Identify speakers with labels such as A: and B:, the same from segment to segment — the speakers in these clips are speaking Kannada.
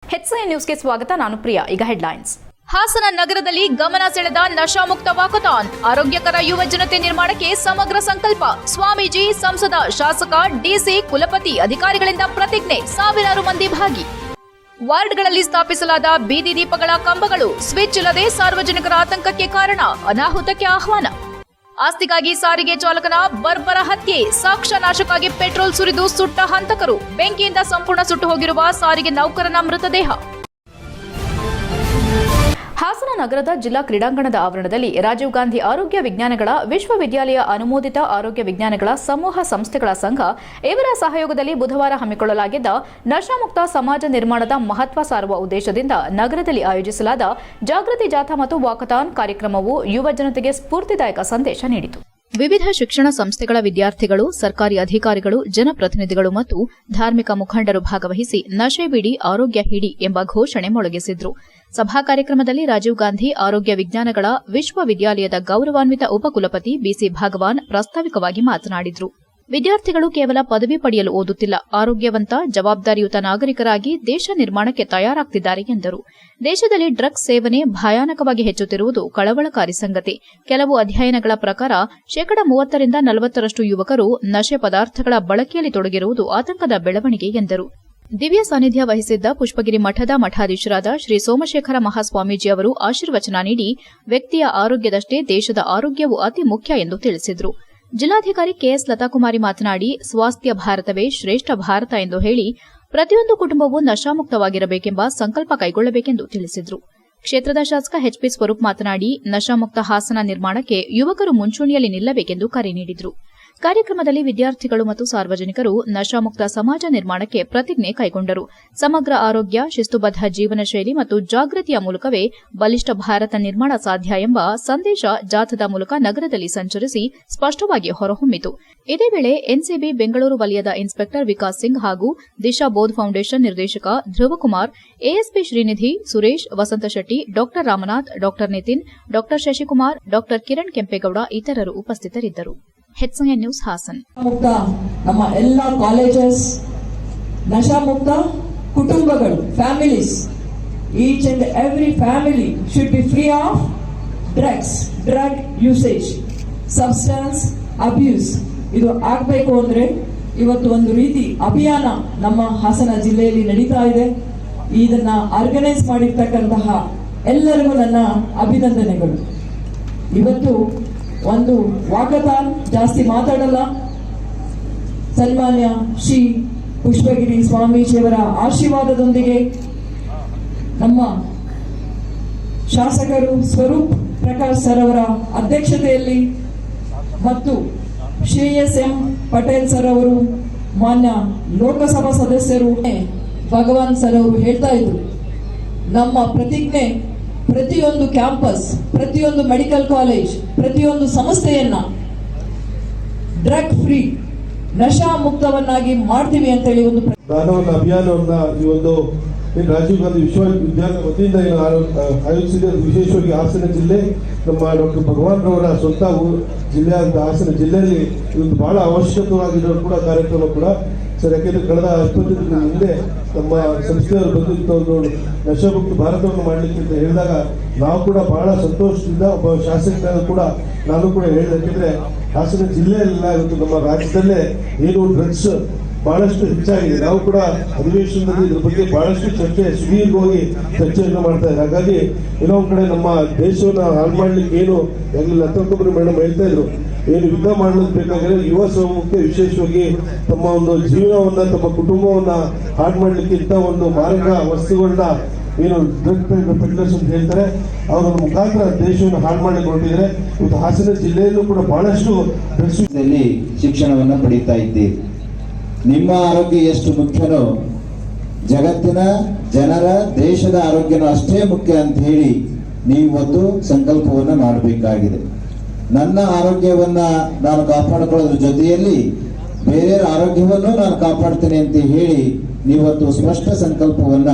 A: HCN ನ್ಯೂಸ್ಗೆ ಸ್ವಾಗತ. ನಾನು ಪ್ರಿಯಾ. ಈಗ ಹೆಡ್ಲೈನ್ಸ್.
B: ಹಾಸನ ನಗರದಲ್ಲಿ ಗಮನ ಸೆಳೆದ ನಶಾಮುಕ್ತ ವಾಕಥಾನ್. ಆರೋಗ್ಯಕರ ಯುವ ಜನತೆ ನಿರ್ಮಾಣಕ್ಕೆ ಸಮಗ್ರ ಸಂಕಲ್ಪ. ಸ್ವಾಮೀಜಿ, ಸಂಸದ, ಶಾಸಕ, ಡಿಸಿ, ಕುಲಪತಿ, ಅಧಿಕಾರಿಗಳಿಂದ ಪ್ರತಿಜ್ಞೆ. ಸಾವಿರಾರು ಮಂದಿ ಭಾಗಿ. ವಾರ್ಡ್ಗಳಲ್ಲಿ ಸ್ಥಾಪಿಸಲಾದ ಬೀದಿ ದೀಪಗಳ ಕಂಬಗಳು ಸ್ವಿಚ್ ಇಲ್ಲದೆ ಸಾರ್ವಜನಿಕರ ಆತಂಕಕ್ಕೆ ಕಾರಣ. ಅನಾಹುತಕ್ಕೆ ಆಹ್ವಾನ. ಆಸ್ತಿಗಾಗಿ ಸಾರಿಗೆ ಚಾಲಕನ ಬರ್ಬರ ಹತ್ಯೆ. ಸಾಕ್ಷ್ಯ ನಾಶಕ್ಕಾಗಿ ಪೆಟ್ರೋಲ್ ಸುರಿದು ಸುಟ್ಟ ಹಂತಕರು. ಬೆಂಕಿಯಿಂದ ಸಂಪೂರ್ಣ ಸುಟ್ಟು ಹೋಗಿರುವ ಸಾರಿಗೆ ನೌಕರನ ಮೃತದೇಹ.
A: ಹಾಸನ ನಗರದ ಜಿಲ್ಲಾ ಕ್ರೀಡಾಂಗಣದ ಆವರಣದಲ್ಲಿ ರಾಜೀವ್ ಗಾಂಧಿ ಆರೋಗ್ಯ ವಿಜ್ಞಾನಗಳ ವಿಶ್ವವಿದ್ಯಾಲಯ ಅನುಮೋದಿತ ಆರೋಗ್ಯ ವಿಜ್ಞಾನಗಳ ಸಮೂಹ ಸಂಸ್ಥೆಗಳ ಸಂಘ ಇವರ ಸಹಯೋಗದಲ್ಲಿ ಬುಧವಾರ ಹಮ್ಮಿಕೊಳ್ಳಲಾಗಿದ್ದ ನಶಾಮುಕ್ತ ಸಮಾಜ ನಿರ್ಮಾಣದ ಮಹತ್ವ ಸಾರುವ ಉದ್ದೇಶದಿಂದ ನಗರದಲ್ಲಿ ಆಯೋಜಿಸಲಾದ ಜಾಗೃತಿ ಜಾಥಾ ಮತ್ತು ವಾಕಥಾನ್ ಕಾರ್ಯಕ್ರಮವು ಯುವ ಜನತೆಗೆ ಸ್ಫೂರ್ತಿದಾಯಕ ಸಂದೇಶ ನೀಡಿತು. ವಿವಿಧ ಶಿಕ್ಷಣ ಸಂಸ್ಥೆಗಳ ವಿದ್ಯಾರ್ಥಿಗಳು, ಸರ್ಕಾರಿ ಅಧಿಕಾರಿಗಳು, ಜನಪ್ರತಿನಿಧಿಗಳು ಮತ್ತು ಧಾರ್ಮಿಕ ಮುಖಂಡರು ಭಾಗವಹಿಸಿ ನಶೆ ಬಿಡಿ ಆರೋಗ್ಯ ಹಿಡಿ ಎಂಬ ಘೋಷಣೆ ಮೊಳಗಿಸಿದ್ರು. ಸಭಾ ಕಾರ್ಯಕ್ರಮದಲ್ಲಿ ರಾಜೀವ್ ಗಾಂಧಿ ಆರೋಗ್ಯ ವಿಜ್ಞಾನಗಳ ವಿಶ್ವವಿದ್ಯಾಲಯದ ಗೌರವಾನ್ವಿತ ಉಪಕುಲಪತಿ ಬಿಸಿ ಭಾಗವಾನ್ ಪ್ರಾಸ್ತಾವಿಕವಾಗಿ ಮಾತನಾಡಿದರು. ವಿದ್ಯಾರ್ಥಿಗಳು ಕೇವಲ ಪದವಿ ಪಡೆಯಲು ಓದುತ್ತಿಲ್ಲ, ಆರೋಗ್ಯವಂತ, ಜವಾಬ್ದಾರಿಯುತ ನಾಗರಿಕರಾಗಿ ದೇಶ ನಿರ್ಮಾಣಕ್ಕೆ ತಯಾರಾಗುತ್ತಿದ್ದಾರೆ ಎಂದರು. ದೇಶದಲ್ಲಿ ಡ್ರಗ್ಸ್ ಸೇವನೆ ಭಯಾನಕವಾಗಿ ಹೆಚ್ಚುತ್ತಿರುವುದು ಕಳವಳಕಾರಿ ಸಂಗತಿ. ಕೆಲವು ಅಧ್ಯಯನಗಳ ಪ್ರಕಾರ 30% 40% ಯುವಕರು ನಶೆ ಪದಾರ್ಥಗಳ ಬಳಕೆಯಲ್ಲಿ ತೊಡಗಿರುವುದು ಆತಂಕದ ಬೆಳವಣಿಗೆ ಎಂದರು. ದಿವ್ಯ ಸಾನ್ನಿಧ್ಯ ವಹಿಸಿದ್ದ ಪುಷ್ಪಗಿರಿ ಮಠದ ಮಠಾಧೀಶರಾದ ಶ್ರೀ ಸೋಮಶೇಖರ ಮಹಾಸ್ವಾಮೀಜಿ ಅವರು ಆಶೀರ್ವಚನ ನೀಡಿ ವ್ಯಕ್ತಿಯ ಆರೋಗ್ಯದಷ್ಟೇ ದೇಶದ ಆರೋಗ್ಯವೂ ಅತಿ ಮುಖ್ಯ ಎಂದು ತಿಳಿಸಿದರು. ಜಿಲ್ಲಾಧಿಕಾರಿ ಕೆಎಸ್ ಲತಾಕುಮಾರಿ ಮಾತನಾಡಿ, ಸ್ವಾಸ್ಥ್ಯ ಭಾರತವೇ ಶ್ರೇಷ್ಠ ಭಾರತ ಎಂದು ಹೇಳಿ ಪ್ರತಿಯೊಂದು ಕುಟುಂಬವೂ ನಶಾಮುಕ್ತವಾಗಿರಬೇಕೆಂಬ ಸಂಕಲ್ಪ ಕೈಗೊಳ್ಳಬೇಕೆಂದು ತಿಳಿಸಿದರು. ಕ್ಷೇತ್ರದ ಶಾಸಕ ಎಚ್ಪಿ ಸ್ವರೂಪ್ ಮಾತನಾಡಿ, ನಶಾಮುಕ್ತ ಹಾಸನ ನಿರ್ಮಾಣಕ್ಕೆ ಯುವಕರು ಮುಂಚೂಣಿಯಲ್ಲಿ ನಿಲ್ಲಬೇಕೆಂದು ಕರೆ ನೀಡಿದರು. ಕಾರ್ಯಕ್ರಮದಲ್ಲಿ ವಿದ್ಯಾರ್ಥಿಗಳು ಮತ್ತು ಸಾರ್ವಜನಿಕರು ನಶಾಮುಕ್ತ ಸಮಾಜ ನಿರ್ಮಾಣಕ್ಕೆ ಪ್ರತಿಜ್ಞೆ ಕೈಗೊಂಡರು. ಸಮಗ್ರ ಆರೋಗ್ಯ, ಶಿಸ್ತುಬದ್ಧ ಜೀವನ ಶೈಲಿ ಮತ್ತು ಜಾಗೃತಿಯ ಮೂಲಕವೇ ಬಲಿಷ್ಠ ಭಾರತ ನಿರ್ಮಾಣ ಸಾಧ್ಯ ಎಂಬ ಸಂದೇಶ ಜಾಥಾದ ಮೂಲಕ ನಗರದಲ್ಲಿ ಸಂಚರಿಸಿ ಸ್ಪಷ್ಟವಾಗಿ ಹೊರಹೊಮ್ಮಿತು. ಇದೇ ವೇಳೆ ಎನ್ಸಿಬಿ ಬೆಂಗಳೂರು ವಲಯದ ಇನ್ಸ್ಪೆಕ್ಟರ್ ವಿಕಾಸ್ ಸಿಂಗ್ ಹಾಗೂ ದಿಶಾ ಬೋಧ್ ಫೌಂಡೇಶನ್ ನಿರ್ದೇಶಕ ಧ್ರುವಕುಮಾರ್, ಎಎಸ್ಪಿ ಶ್ರೀನಿಧಿ, ಸುರೇಶ್, ವಸಂತ ಶೆಟ್ಟಿ, ಡಾ ರಾಮನಾಥ್, ಡಾ ನಿತಿನ್, ಡಾ ಶಶಿಕುಮಾರ್, ಡಾ ಕಿರಣ್ ಕೆಂಪೇಗೌಡ ಇತರರು ಉಪಸ್ಥಿತರಿದ್ದರು. HCN news Hassan.
C: ಮುಕ್ತ ನಮ್ಮ ಎಲ್ಲ ಕಾಲೇಜಸ್, ನಶಾಮುಕ್ತ ಕುಟುಂಬಗಳು, families, each and every family should be free of drug usage, substance abuse. ಇದು ಆಗಬೇಕು ಅಂದ್ರೆ ಇವತ್ತು ಒಂದು ರೀತಿ ಅಭಿಯಾನ ನಮ್ಮ ಹಾಸನ ಜಿಲ್ಲೆಯಲ್ಲಿ ನಡೀತಾ ಇದೆ. ಇದನ್ನ ಆರ್ಗನೈಸ್ ಮಾಡಿರ್ತಕ್ಕಂತಹ ಎಲ್ಲರಿಗೂ ನನ್ನ ಅಭಿನಂದನೆಗಳು. ಇವತ್ತು ಒಂದು ವಾಕಥಾನ್, ಜಾಸ್ತಿ ಮಾತಾಡಲ್ಲ, ಸನ್ಮಾನ್ಯ ಶ್ರೀ ಪುಷ್ಪಗಿರಿ ಸ್ವಾಮೀಜಿಯವರ ಆಶೀರ್ವಾದದೊಂದಿಗೆ ನಮ್ಮ ಶಾಸಕರು ಸ್ವರೂಪ್ ಪ್ರಕಾಶ್ ಸರ್ ಅವರ ಅಧ್ಯಕ್ಷತೆಯಲ್ಲಿ ಮತ್ತು ಶ್ರೀ ಎಸ್.ಎಂ. ಪಟೇಲ್ ಸರ್ ಅವರು, ಮಾನ್ಯ ಲೋಕಸಭಾ ಸದಸ್ಯರು, ಭಗವಾನ್ ಸರ್ ಅವರು ಹೇಳ್ತಾ ಇದ್ರು, ನಮ್ಮ ಪ್ರತಿಜ್ಞೆ ಪ್ರತಿಯೊಂದು ಕ್ಯಾಂಪಸ್, ಪ್ರತಿಯೊಂದು ಮೆಡಿಕಲ್ ಕಾಲೇಜ್, ಪ್ರತಿಯೊಂದು ಸಂಸ್ಥೆಯನ್ನ ಡ್ರಗ್ ಫ್ರೀ, ನಶಾ ಮುಕ್ತವನ್ನಾಗಿ ಮಾಡ್ತೀವಿ ಅಂತ ಹೇಳಿ ಒಂದು
D: ಅಭಿಯಾನವನ್ನ ಈ ಒಂದು ರಾಜೀವ್ ಗಾಂಧಿ ವಿಶ್ವವಿದ್ಯಾಲಯ ವತಿಯಿಂದ ಆಯೋಜಿಸಿದ. ವಿಶೇಷವಾಗಿ ಹಾಸನ ಜಿಲ್ಲೆ, ನಮ್ಮ ಡಾಕ್ಟರ್ ಭಗವಾನ್ ರವರ ಸ್ವಂತ ಜಿಲ್ಲೆಯಾದ ಹಾಸನ ಜಿಲ್ಲೆಯಲ್ಲಿ ಇವತ್ತು ಬಹಳ ಅವಶ್ಯಕವಾಗಿರೋ ಕೂಡ ಕಾರ್ಯಕ್ರಮ ಕೂಡ ಸರ್. ಯಾಕೆಂದ್ರೆ ಕಳೆದ 20 ದಿನಗಳ ಹಿಂದೆ ನಮ್ಮ ಸಂಸ್ಥೆಯವರು ಬಂದಿತ್ತು ಒಂದು ನಶಾಮುಕ್ತ ಭಾರತವನ್ನು ಮಾಡಲಿಕ್ಕೆ ಅಂತ ಹೇಳಿದಾಗ ನಾವು ಕೂಡ ಬಹಳ ಸಂತೋಷದಿಂದ ಒಬ್ಬ ಶಾಸಕರಾದ ಕೂಡ ನಾನು ಕೂಡ ಹೇಳಿದೆ. ಯಾಕೆಂದ್ರೆ ಹಾಸನ ಜಿಲ್ಲೆಯಲ್ಲ, ಇವತ್ತು ನಮ್ಮ ರಾಜ್ಯದಲ್ಲೇ ಏನು ಡ್ರಗ್ಸ್ ಬಹಳಷ್ಟು ಹೆಚ್ಚಾಗಿದೆ. ನಾವು ಕೂಡ ಅಧಿವೇಶನದಲ್ಲಿ ಇದ್ರ ಬಗ್ಗೆ ಬಹಳಷ್ಟು ಸುದೀರ್ಘವಾಗಿ ಚರ್ಚೆಯನ್ನು ಮಾಡ್ತಾ ಇದ್ದಾರೆ. ಹಾಗಾಗಿ ಇನ್ನೊಂದು ಕಡೆ ನಮ್ಮ ದೇಶವನ್ನು ಹಾಳು ಮಾಡ್ಲಿಕ್ಕೆ ಏನು ಲತಾಕುಮಾರಿ ಮೇಡಮ್ ಹೇಳ್ತಾ ಇದ್ರು, ಏನು ಯುದ್ಧ ಮಾಡಲಿಕ್ಕೆ ಬೇಕಾದ್ರೆ ಯುವ ಸಮೂಹಕ್ಕೆ ವಿಶೇಷವಾಗಿ ತಮ್ಮ ಒಂದು ಜೀವನವನ್ನ, ತಮ್ಮ ಕುಟುಂಬವನ್ನ ಹಾಳು ಮಾಡ್ಲಿಕ್ಕಿಂತ ಒಂದು ಮಾರಕ ವಸ್ತುಗಳನ್ನ ಏನು ಡ್ರಗ್ ಪೆಡ್ಲರ್ಸ್ ಅಂತ ಹೇಳ್ತಾರೆ, ಅವರ ಮುಖಾಂತರ ದೇಶವನ್ನು ಹಾಳು ಮಾಡಲಿಕ್ಕೆ ಹೊರಟಿದ್ದಾರೆ. ಇವತ್ತು ಹಾಸನ ಜಿಲ್ಲೆಯಲ್ಲೂ ಕೂಡ ಬಹಳಷ್ಟು
E: ಶಿಕ್ಷಣವನ್ನ ಪಡೀತಾ ಇದ್ದೀರಿ. ನಿಮ್ಮ ಆರೋಗ್ಯ ಎಷ್ಟು ಮುಖ್ಯನೋ ಜಗತ್ತಿನ ಜನರ, ದೇಶದ ಆರೋಗ್ಯನೂ ಅಷ್ಟೇ ಮುಖ್ಯ ಅಂತ ಹೇಳಿ ನೀವೊಂದು ಸಂಕಲ್ಪವನ್ನ ಮಾಡಬೇಕಾಗಿದೆ. ನನ್ನ ಆರೋಗ್ಯವನ್ನ ನಾನು ಕಾಪಾಡಿಕೊಳ್ಳೋದ್ರ ಜೊತೆಯಲ್ಲಿ ಬೇರೆಯವರ ಆರೋಗ್ಯವನ್ನು ನಾನು ಕಾಪಾಡ್ತೇನೆ ಅಂತ ಹೇಳಿ ನೀವತ್ತು ಸ್ಪಷ್ಟ ಸಂಕಲ್ಪವನ್ನ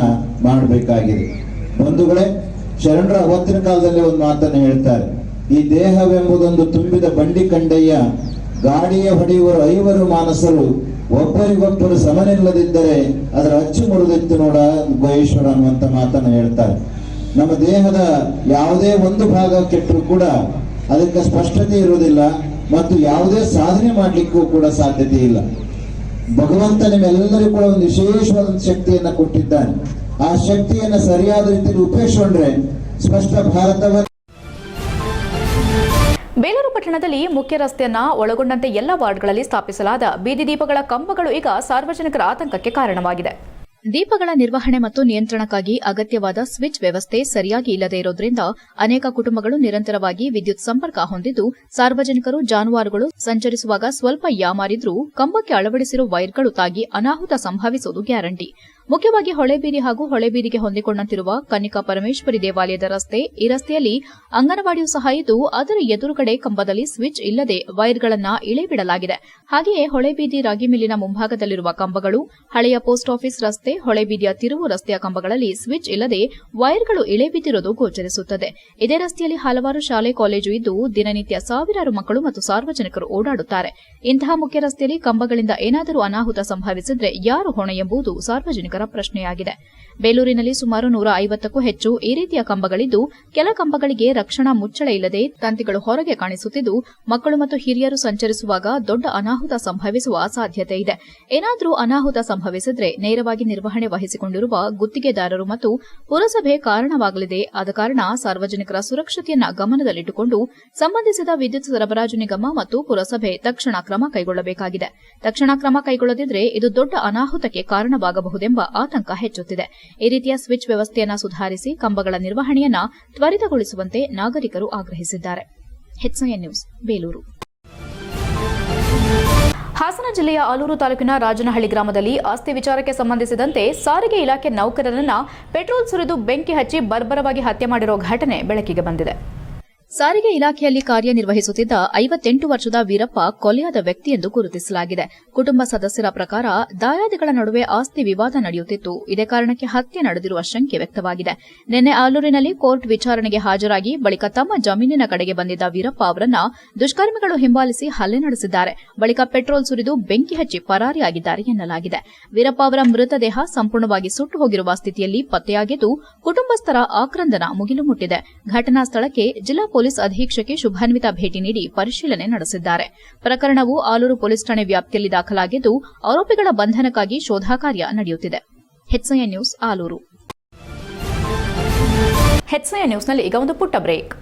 E: ಮಾಡಬೇಕಾಗಿದೆ. ಬಂಧುಗಳೇ, ಶರಣರ ಅವತ್ತಿನ ಕಾಲದಲ್ಲಿ ಒಂದು ಮಾತನ್ನು ಹೇಳ್ತಾರೆ, ಈ ದೇಹವೆಂಬುದೊಂದು ತುಂಬಿದ ಬಂಡಿ ಕಂಡಯ್ಯ, ಗಾಡಿಯ ಹೊಡೆಯುವರು ಐವರು ಮಾನಸರು, ಒಬ್ಬರಿಗೊಬ್ಬರು ಸಮನಿಲ್ಲದಿದ್ದರೆ ಅದರ ಅಚ್ಚು ಮುರಿದಿತ್ತು ನೋಡ ಗುಹೇಶ್ವರ ಅನ್ನುವಂತ ಮಾತನ್ನು ಹೇಳ್ತಾರೆ. ನಮ್ಮ ದೇಹದ ಯಾವುದೇ ಒಂದು ಭಾಗ ಕೆಟ್ಟರೂ ಕೂಡ ಅದಕ್ಕೆ ಸ್ಪಷ್ಟತೆ ಇರುವುದಿಲ್ಲ ಮತ್ತು ಯಾವುದೇ ಸಾಧನೆ ಮಾಡಲಿಕ್ಕೂ ಕೂಡ ಸಾಧ್ಯತೆ ಇಲ್ಲ. ಭಗವಂತ ನಿಮ್ಮೆಲ್ಲರಿಗೂ ಕೂಡ ಒಂದು ವಿಶೇಷವಾದ ಶಕ್ತಿಯನ್ನ ಕೊಟ್ಟಿದ್ದಾನೆ. ಆ ಶಕ್ತಿಯನ್ನ ಸರಿಯಾದ ರೀತಿಯಲ್ಲಿ ಉಪಯೋಗಿಸಿಕೊಂಡ್ರೆ ಸ್ಪಷ್ಟ ಭಾರತವನ್ನು.
A: ಬೇಲೂರು ಪಟ್ಟಣದಲ್ಲಿ ಮುಖ್ಯ ರಸ್ತೆಯನ್ನ ಒಳಗೊಂಡಂತೆ ಎಲ್ಲ ವಾರ್ಡ್ಗಳಲ್ಲಿ ಸ್ಥಾಪಿಸಲಾದ ಬೀದಿ ದೀಪಗಳ ಕಂಬಗಳು ಈಗ ಸಾರ್ವಜನಿಕರ ಆತಂಕಕ್ಕೆ ಕಾರಣವಾಗಿದೆ. ದೀಪಗಳ ನಿರ್ವಹಣೆ ಮತ್ತು ನಿಯಂತ್ರಣಕ್ಕಾಗಿ ಅಗತ್ಯವಾದ ಸ್ವಿಚ್ ವ್ಯವಸ್ಥೆ ಸರಿಯಾಗಿ ಇಲ್ಲದೇ ಇರೋದ್ರಿಂದ ಅನೇಕ ಕುಟುಂಬಗಳು ನಿರಂತರವಾಗಿ ವಿದ್ಯುತ್ ಸಂಪರ್ಕ ಹೊಂದಿದ್ದು, ಸಾರ್ವಜನಿಕರು ಜಾನುವಾರುಗಳು ಸಂಚರಿಸುವಾಗ ಸ್ವಲ್ಪ ಯಾಮಾರಿದ್ರೂ ಕಂಬಕ್ಕೆ ಅಳವಡಿಸಿರುವ ವೈರ್ಗಳು ತಾಗಿ ಅನಾಹುತ ಸಂಭವಿಸುವುದು ಗ್ಯಾರಂಟಿ. ಮುಖ್ಯವಾಗಿ ಹೊಳೆಬೀದಿ ಹಾಗೂ ಹೊಳೆಬೀದಿಗೆ ಹೊಂದಿಕೊಂಡಂತಿರುವ ಕನ್ನಿಕಾ ಪರಮೇಶ್ವರಿ ದೇವಾಲಯದ ರಸ್ತೆ. ಈ ರಸ್ತೆಯಲ್ಲಿ ಅಂಗನವಾಡಿಯೂ ಸಹ ಇದ್ದು, ಅದರ ಎದುರುಗಡೆ ಕಂಬದಲ್ಲಿ ಸ್ವಿಚ್ ಇಲ್ಲದೆ ವೈರ್ಗಳನ್ನ ಇಳೆಬಿಡಲಾಗಿದೆ. ಹಾಗೆಯೇ ಹೊಳೆಬೀದಿ ರಾಗಿ ಮಿಲ್ಲಿನ ಮುಂಭಾಗದಲ್ಲಿರುವ ಕಂಬಗಳು, ಹಳೆಯ ಪೋಸ್ಟ್ ಆಫೀಸ್ ರಸ್ತೆ, ಹೊಳೆಬೀದಿಯ ತಿರುವು ರಸ್ತೆಯ ಕಂಬಗಳಲ್ಲಿ ಸ್ವಿಚ್ ಇಲ್ಲದೆ ವೈರ್ಗಳು ಇಳೆಬಿದ್ದಿರುವುದು ಗೋಚರಿಸುತ್ತದೆ. ಇದೇ ರಸ್ತೆಯಲ್ಲಿ ಹಲವಾರು ಶಾಲೆ ಕಾಲೇಜು ಇದ್ದು, ದಿನನಿತ್ಯ ಸಾವಿರಾರು ಮಕ್ಕಳು ಮತ್ತು ಸಾರ್ವಜನಿಕರು ಓಡಾಡುತ್ತಾರೆ. ಇಂತಹ ಮುಖ್ಯ ರಸ್ತೆಯಲ್ಲಿ ಕಂಬಗಳಿಂದ ಏನಾದರೂ ಅನಾಹುತ ಸಂಭವಿಸಿದ್ರೆ ಯಾರು ಹೊಣೆ ಎಂಬುದು ಸಾರ್ವಜನಿಕರ ಪ್ರಶ್ನೆಯಾಗಿದೆ. ಬೇಲೂರಿನಲ್ಲಿ ಸುಮಾರು 150ಕ್ಕೂ ಹೆಚ್ಚು ಈ ರೀತಿಯ ಕಂಬಗಳಿದ್ದು, ಕೆಲ ಕಂಬಗಳಿಗೆ ರಕ್ಷಣಾ ಮುಚ್ಚಳ ಇಲ್ಲದೆ ತಂತಿಗಳು ಹೊರಗೆ ಕಾಣಿಸುತ್ತಿದ್ದು, ಮಕ್ಕಳು ಮತ್ತು ಹಿರಿಯರು ಸಂಚರಿಸುವಾಗ ದೊಡ್ಡ ಅನಾಹುತ ಸಂಭವಿಸುವ ಸಾಧ್ಯತೆ ಇದೆ. ಏನಾದರೂ ಅನಾಹುತ ಸಂಭವಿಸಿದ್ರೆ ನೇರವಾಗಿ ನಿರ್ವಹಣೆ ವಹಿಸಿಕೊಂಡಿರುವ ಗುತ್ತಿಗೆದಾರರು ಮತ್ತು ಪುರಸಭೆ ಕಾರಣವಾಗಲಿದೆ. ಆದ ಕಾರಣ ಸಾರ್ವಜನಿಕರ ಸುರಕ್ಷತೆಯನ್ನ ಗಮನದಲ್ಲಿಟ್ಟುಕೊಂಡು ಸಂಬಂಧಿಸಿದ ವಿದ್ಯುತ್ ಸರಬರಾಜು ನಿಗಮ ಮತ್ತು ಪುರಸಭೆ ತಕ್ಷಣ ಕ್ರಮ ಕೈಗೊಳ್ಳಬೇಕಾಗಿದೆ. ತಕ್ಷಣ ಕ್ರಮ ಕೈಗೊಳ್ಳದಿದ್ರೆ ಇದು ದೊಡ್ಡ ಅನಾಹುತಕ್ಕೆ ಕಾರಣವಾಗಬಹುದೆಂಬ ಆತಂಕ ಹೆಚ್ಚುತ್ತಿದೆ. ಈ ರೀತಿಯ ಸ್ವಿಚ್ ವ್ಯವಸ್ಥೆಯನ್ನು ಸುಧಾರಿಸಿ ಕಂಬಗಳ ನಿರ್ವಹಣೆಯನ್ನ ತ್ವರಿತಗೊಳಿಸುವಂತೆ ನಾಗರಿಕರು ಆಗ್ರಹಿಸಿದ್ದಾರೆ. HCN news, Belur. ಹಾಸನ ಜಿಲ್ಲೆಯ ಆಲೂರು ತಾಲೂಕಿನ ರಾಜನಹಳ್ಳಿ ಗ್ರಾಮದಲ್ಲಿ ಆಸ್ತಿ ವಿಚಾರಕ್ಕೆ ಸಂಬಂಧಿಸಿದಂತೆ ಸಾರಿಗೆ ಇಲಾಖೆ ನೌಕರರನ್ನ ಪೆಟ್ರೋಲ್ ಸುರಿದು ಬೆಂಕಿ ಹಚ್ಚಿ ಬರ್ಬರವಾಗಿ ಹತ್ಯೆ ಮಾಡಿರುವ ಘಟನೆ ಬೆಳಕಿಗೆ ಬಂದಿದೆ. ಸಾರಿಗೆ ಇಲಾಖೆಯಲ್ಲಿ ಕಾರ್ಯನಿರ್ವಹಿಸುತ್ತಿದ್ದ 58 ವರ್ಷದ ವೀರಪ್ಪ ಕೊಲೆಯಾದ ವ್ಯಕ್ತಿ ಎಂದು ಗುರುತಿಸಲಾಗಿದೆ. ಕುಟುಂಬ ಸದಸ್ಯರ ಪ್ರಕಾರ ದಾಯಾದಿಗಳ ನಡುವೆ ಆಸ್ತಿ ವಿವಾದ ನಡೆಯುತ್ತಿತ್ತು. ಇದೇ ಕಾರಣಕ್ಕೆ ಹತ್ಯೆ ನಡೆದಿರುವ ಶಂಕೆ ವ್ಯಕ್ತವಾಗಿದೆ. ನಿನ್ನೆ ಆಲೂರಿನಲ್ಲಿ ಕೋರ್ಟ್ ವಿಚಾರಣೆಗೆ ಹಾಜರಾಗಿ ಬಳಿಕ ತಮ್ಮ ಜಮೀನಿನ ಕಡೆಗೆ ಬಂದಿದ್ದ ವೀರಪ್ಪ ಅವರನ್ನ ದುಷ್ಕರ್ಮಿಗಳು ಹಿಂಬಾಲಿಸಿ ಹಲ್ಲೆ ನಡೆಸಿದ್ದಾರೆ. ಬಳಿಕ ಪೆಟ್ರೋಲ್ ಸುರಿದು ಬೆಂಕಿ ಹಚ್ಚಿ ಪರಾರಿಯಾಗಿದ್ದಾರೆ ಎನ್ನಲಾಗಿದೆ. ವೀರಪ್ಪ ಅವರ ಮೃತದೇಹ ಸಂಪೂರ್ಣವಾಗಿ ಸುಟ್ಟು ಹೋಗಿರುವ ಸ್ಥಿತಿಯಲ್ಲಿ ಪತ್ತೆಯಾಗಿದ್ದು, ಕುಟುಂಬಸ್ಥರ ಆಕ್ರಂದನ ಮುಗಿಲು ಮುಟ್ಟಿದೆ. ಘಟನಾ ಸ್ಥಳಕ್ಕೆ ಜಿಲ್ಲಾ ಪೊಲೀಸ್ ಅಧೀಕ್ಷಕಿ ಶುಭಾನ್ವಿತಾ ಭೇಟಿ ನೀಡಿ ಪರಿಶೀಲನೆ ನಡೆಸಿದ್ದಾರೆ. ಪ್ರಕರಣವು ಆಲೂರು ಪೊಲೀಸ್ ಠಾಣೆ ವ್ಯಾಪ್ತಿಯಲ್ಲಿ ದಾಖಲಾಗಿದ್ದು, ಆರೋಪಿಗಳ ಬಂಧನಕ್ಕಾಗಿ ಶೋಧ ಕಾರ್ಯ ನಡೆಯುತ್ತಿದೆ. HCN news, Alur. HCN ನ್ಯೂಸ್ನಲ್ಲಿ ಈಗ ಒಂದು ಪುಟ್ಟ break.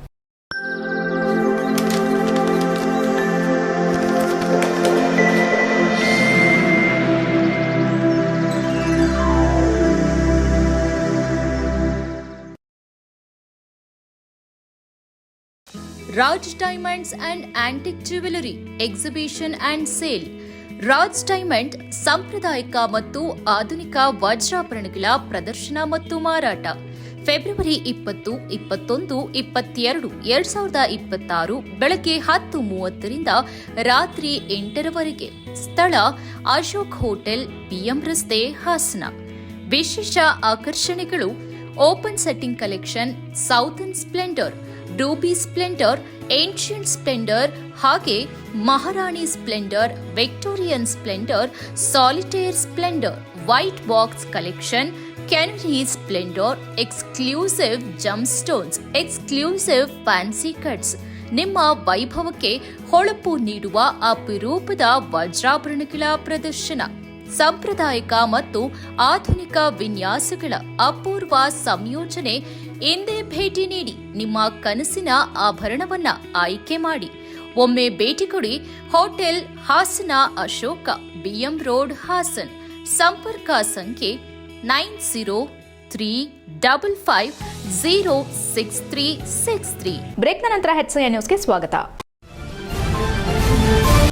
B: Raj diamonds and antique jewellery exhibition and sale. Raj diamond ಸಾಂಪ್ರದಾಯಿಕ ಮತ್ತು ಆಧುನಿಕ ವಜ್ರಾಭರಣಗಳ ಪ್ರದರ್ಶನ ಮತ್ತು ಮಾರಾಟ. ಫೆಬ್ರವರಿ 20, 21, 22, 2026 ಬೆಳಗ್ಗೆ 10:30ರಿಂದ ರಾತ್ರಿ 8ರವರೆಗೆ. ಸ್ಥಳ ಅಶೋಕ್ ಹೋಟೆಲ್, PM ರಸ್ತೆ, ಹಾಸನ. ವಿಶೇಷ ಆಕರ್ಷಣೆಗಳು: open setting collection, southern splendour, ruby splendour, ancient splendour, ಹಾಗೆ Maharani splendour, Victorian splendour, solitaire splendour, white box collection, canary splendour, exclusive gem stones, exclusive fancy cuts. ನಿಮ್ಮ ವೈಭವಕ್ಕೆ ಹೊಳಪು ನೀಡುವ ಅಪರೂಪದ ವಜ್ರಾಭರಣಗಳ ಪ್ರದರ್ಶನ. ಸಾಂಪ್ರದಾಯಿಕ ಮತ್ತು ಆಧುನಿಕ ವಿನ್ಯಾಸಗಳ ಅಪೂರ್ವ ಸಂಯೋಜನೆ. ಇಂದೇ ಭೇಟಿ ನೀಡಿ ನಿಮ್ಮ ಕನಸಿನ ಆಭರಣವನ್ನ ಆಯ್ಕೆ ಮಾಡಿ. ಒಮ್ಮೆ ಭೇಟಿ ಕೊಡಿ. Hotel Hassan, Ashoka, BM road, Hassan. ಸಂಪರ್ಕ ಸಂಖ್ಯೆ 9035506363.
A: ಬ್ರೇಕ್ನ ನಂತರ HCN ನ್ಯೂಸ್ಗೆ ಸ್ವಾಗತ.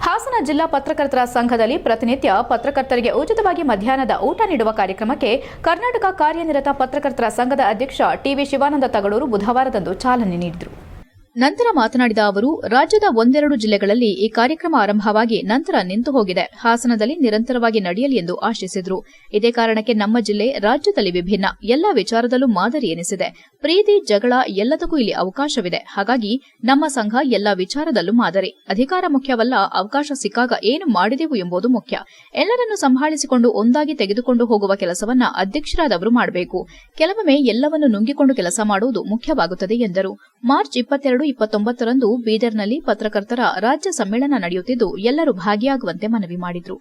A: ಹಾಸನ ಜಿಲ್ಲಾ ಪತ್ರಕರ್ತರ ಸಂಘದಲ್ಲಿ ಪ್ರತಿನಿತ್ಯ ಪತ್ರಕರ್ತರಿಗೆ ಉಚಿತವಾಗಿ ಮಧ್ಯಾಹ್ನದ ಊಟ ನೀಡುವ ಕಾರ್ಯಕ್ರಮಕ್ಕೆ ಕರ್ನಾಟಕ ಕಾರ್ಯನಿರತ ಪತ್ರಕರ್ತರ ಸಂಘದ ಅಧ್ಯಕ್ಷ TV ಶಿವಾನಂದ ತಗಡೂರು ಬುಧವಾರದಂದು ಚಾಲನೆ ನೀಡಿದರು.
B: ನಂತರ ಮಾತನಾಡಿದ ಅವರು, ರಾಜ್ಯದ ಒಂದೆರಡು ಜಿಲ್ಲೆಗಳಲ್ಲಿ ಈ ಕಾರ್ಯಕ್ರಮ ಆರಂಭವಾಗಿ ನಂತರ ನಿಂತು ಹೋಗಿದೆ. ಹಾಸನದಲ್ಲಿ ನಿರಂತರವಾಗಿ ನಡೆಯಲಿ ಎಂದು ಆಶಿಸಿದರು. ಇದೇ ಕಾರಣಕ್ಕೆ ನಮ್ಮ ಜಿಲ್ಲೆ ರಾಜ್ಯದಲ್ಲಿ ವಿಭಿನ್ನ, ಎಲ್ಲ ವಿಚಾರದಲ್ಲೂ ಮಾದರಿ ಎನಿಸಿದೆ. ಪ್ರೀತಿ, ಜಗಳ ಎಲ್ಲದಕ್ಕೂ ಇಲ್ಲಿ ಅವಕಾಶವಿದೆ. ಹಾಗಾಗಿ ನಮ್ಮ ಸಂಘ ಎಲ್ಲ ವಿಚಾರದಲ್ಲೂ ಮಾದರಿ. ಅಧಿಕಾರ ಮುಖ್ಯವಲ್ಲ, ಅವಕಾಶ ಸಿಕ್ಕಾಗ ಏನು ಮಾಡಿದೆವು ಎಂಬುದು ಮುಖ್ಯ. ಎಲ್ಲರನ್ನೂ ಸಂಭಾಳಿಸಿಕೊಂಡು ಒಂದಾಗಿ ತೆಗೆದುಕೊಂಡು ಹೋಗುವ ಕೆಲಸವನ್ನ ಅಧ್ಯಕ್ಷರಾದವರು ಮಾಡಬೇಕು. ಕೆಲವೊಮ್ಮೆ ಎಲ್ಲವನ್ನು ನುಂಗಿಕೊಂಡು ಕೆಲಸ ಮಾಡುವುದು ಮುಖ್ಯವಾಗುತ್ತದೆ ಎಂದರು. ಮಾರ್ಚ್ 22-29ರಂದು ಬೀದರ್ನಲ್ಲಿ ಪತ್ರಕರ್ತರ ರಾಜ್ಯ ಸಮ್ಮೇಳನ ನಡೆಯುತ್ತಿದ್ದು ಎಲ್ಲರೂ ಭಾಗಿಯಾಗುವಂತೆ ಮನವಿ ಮಾಡಿದರು.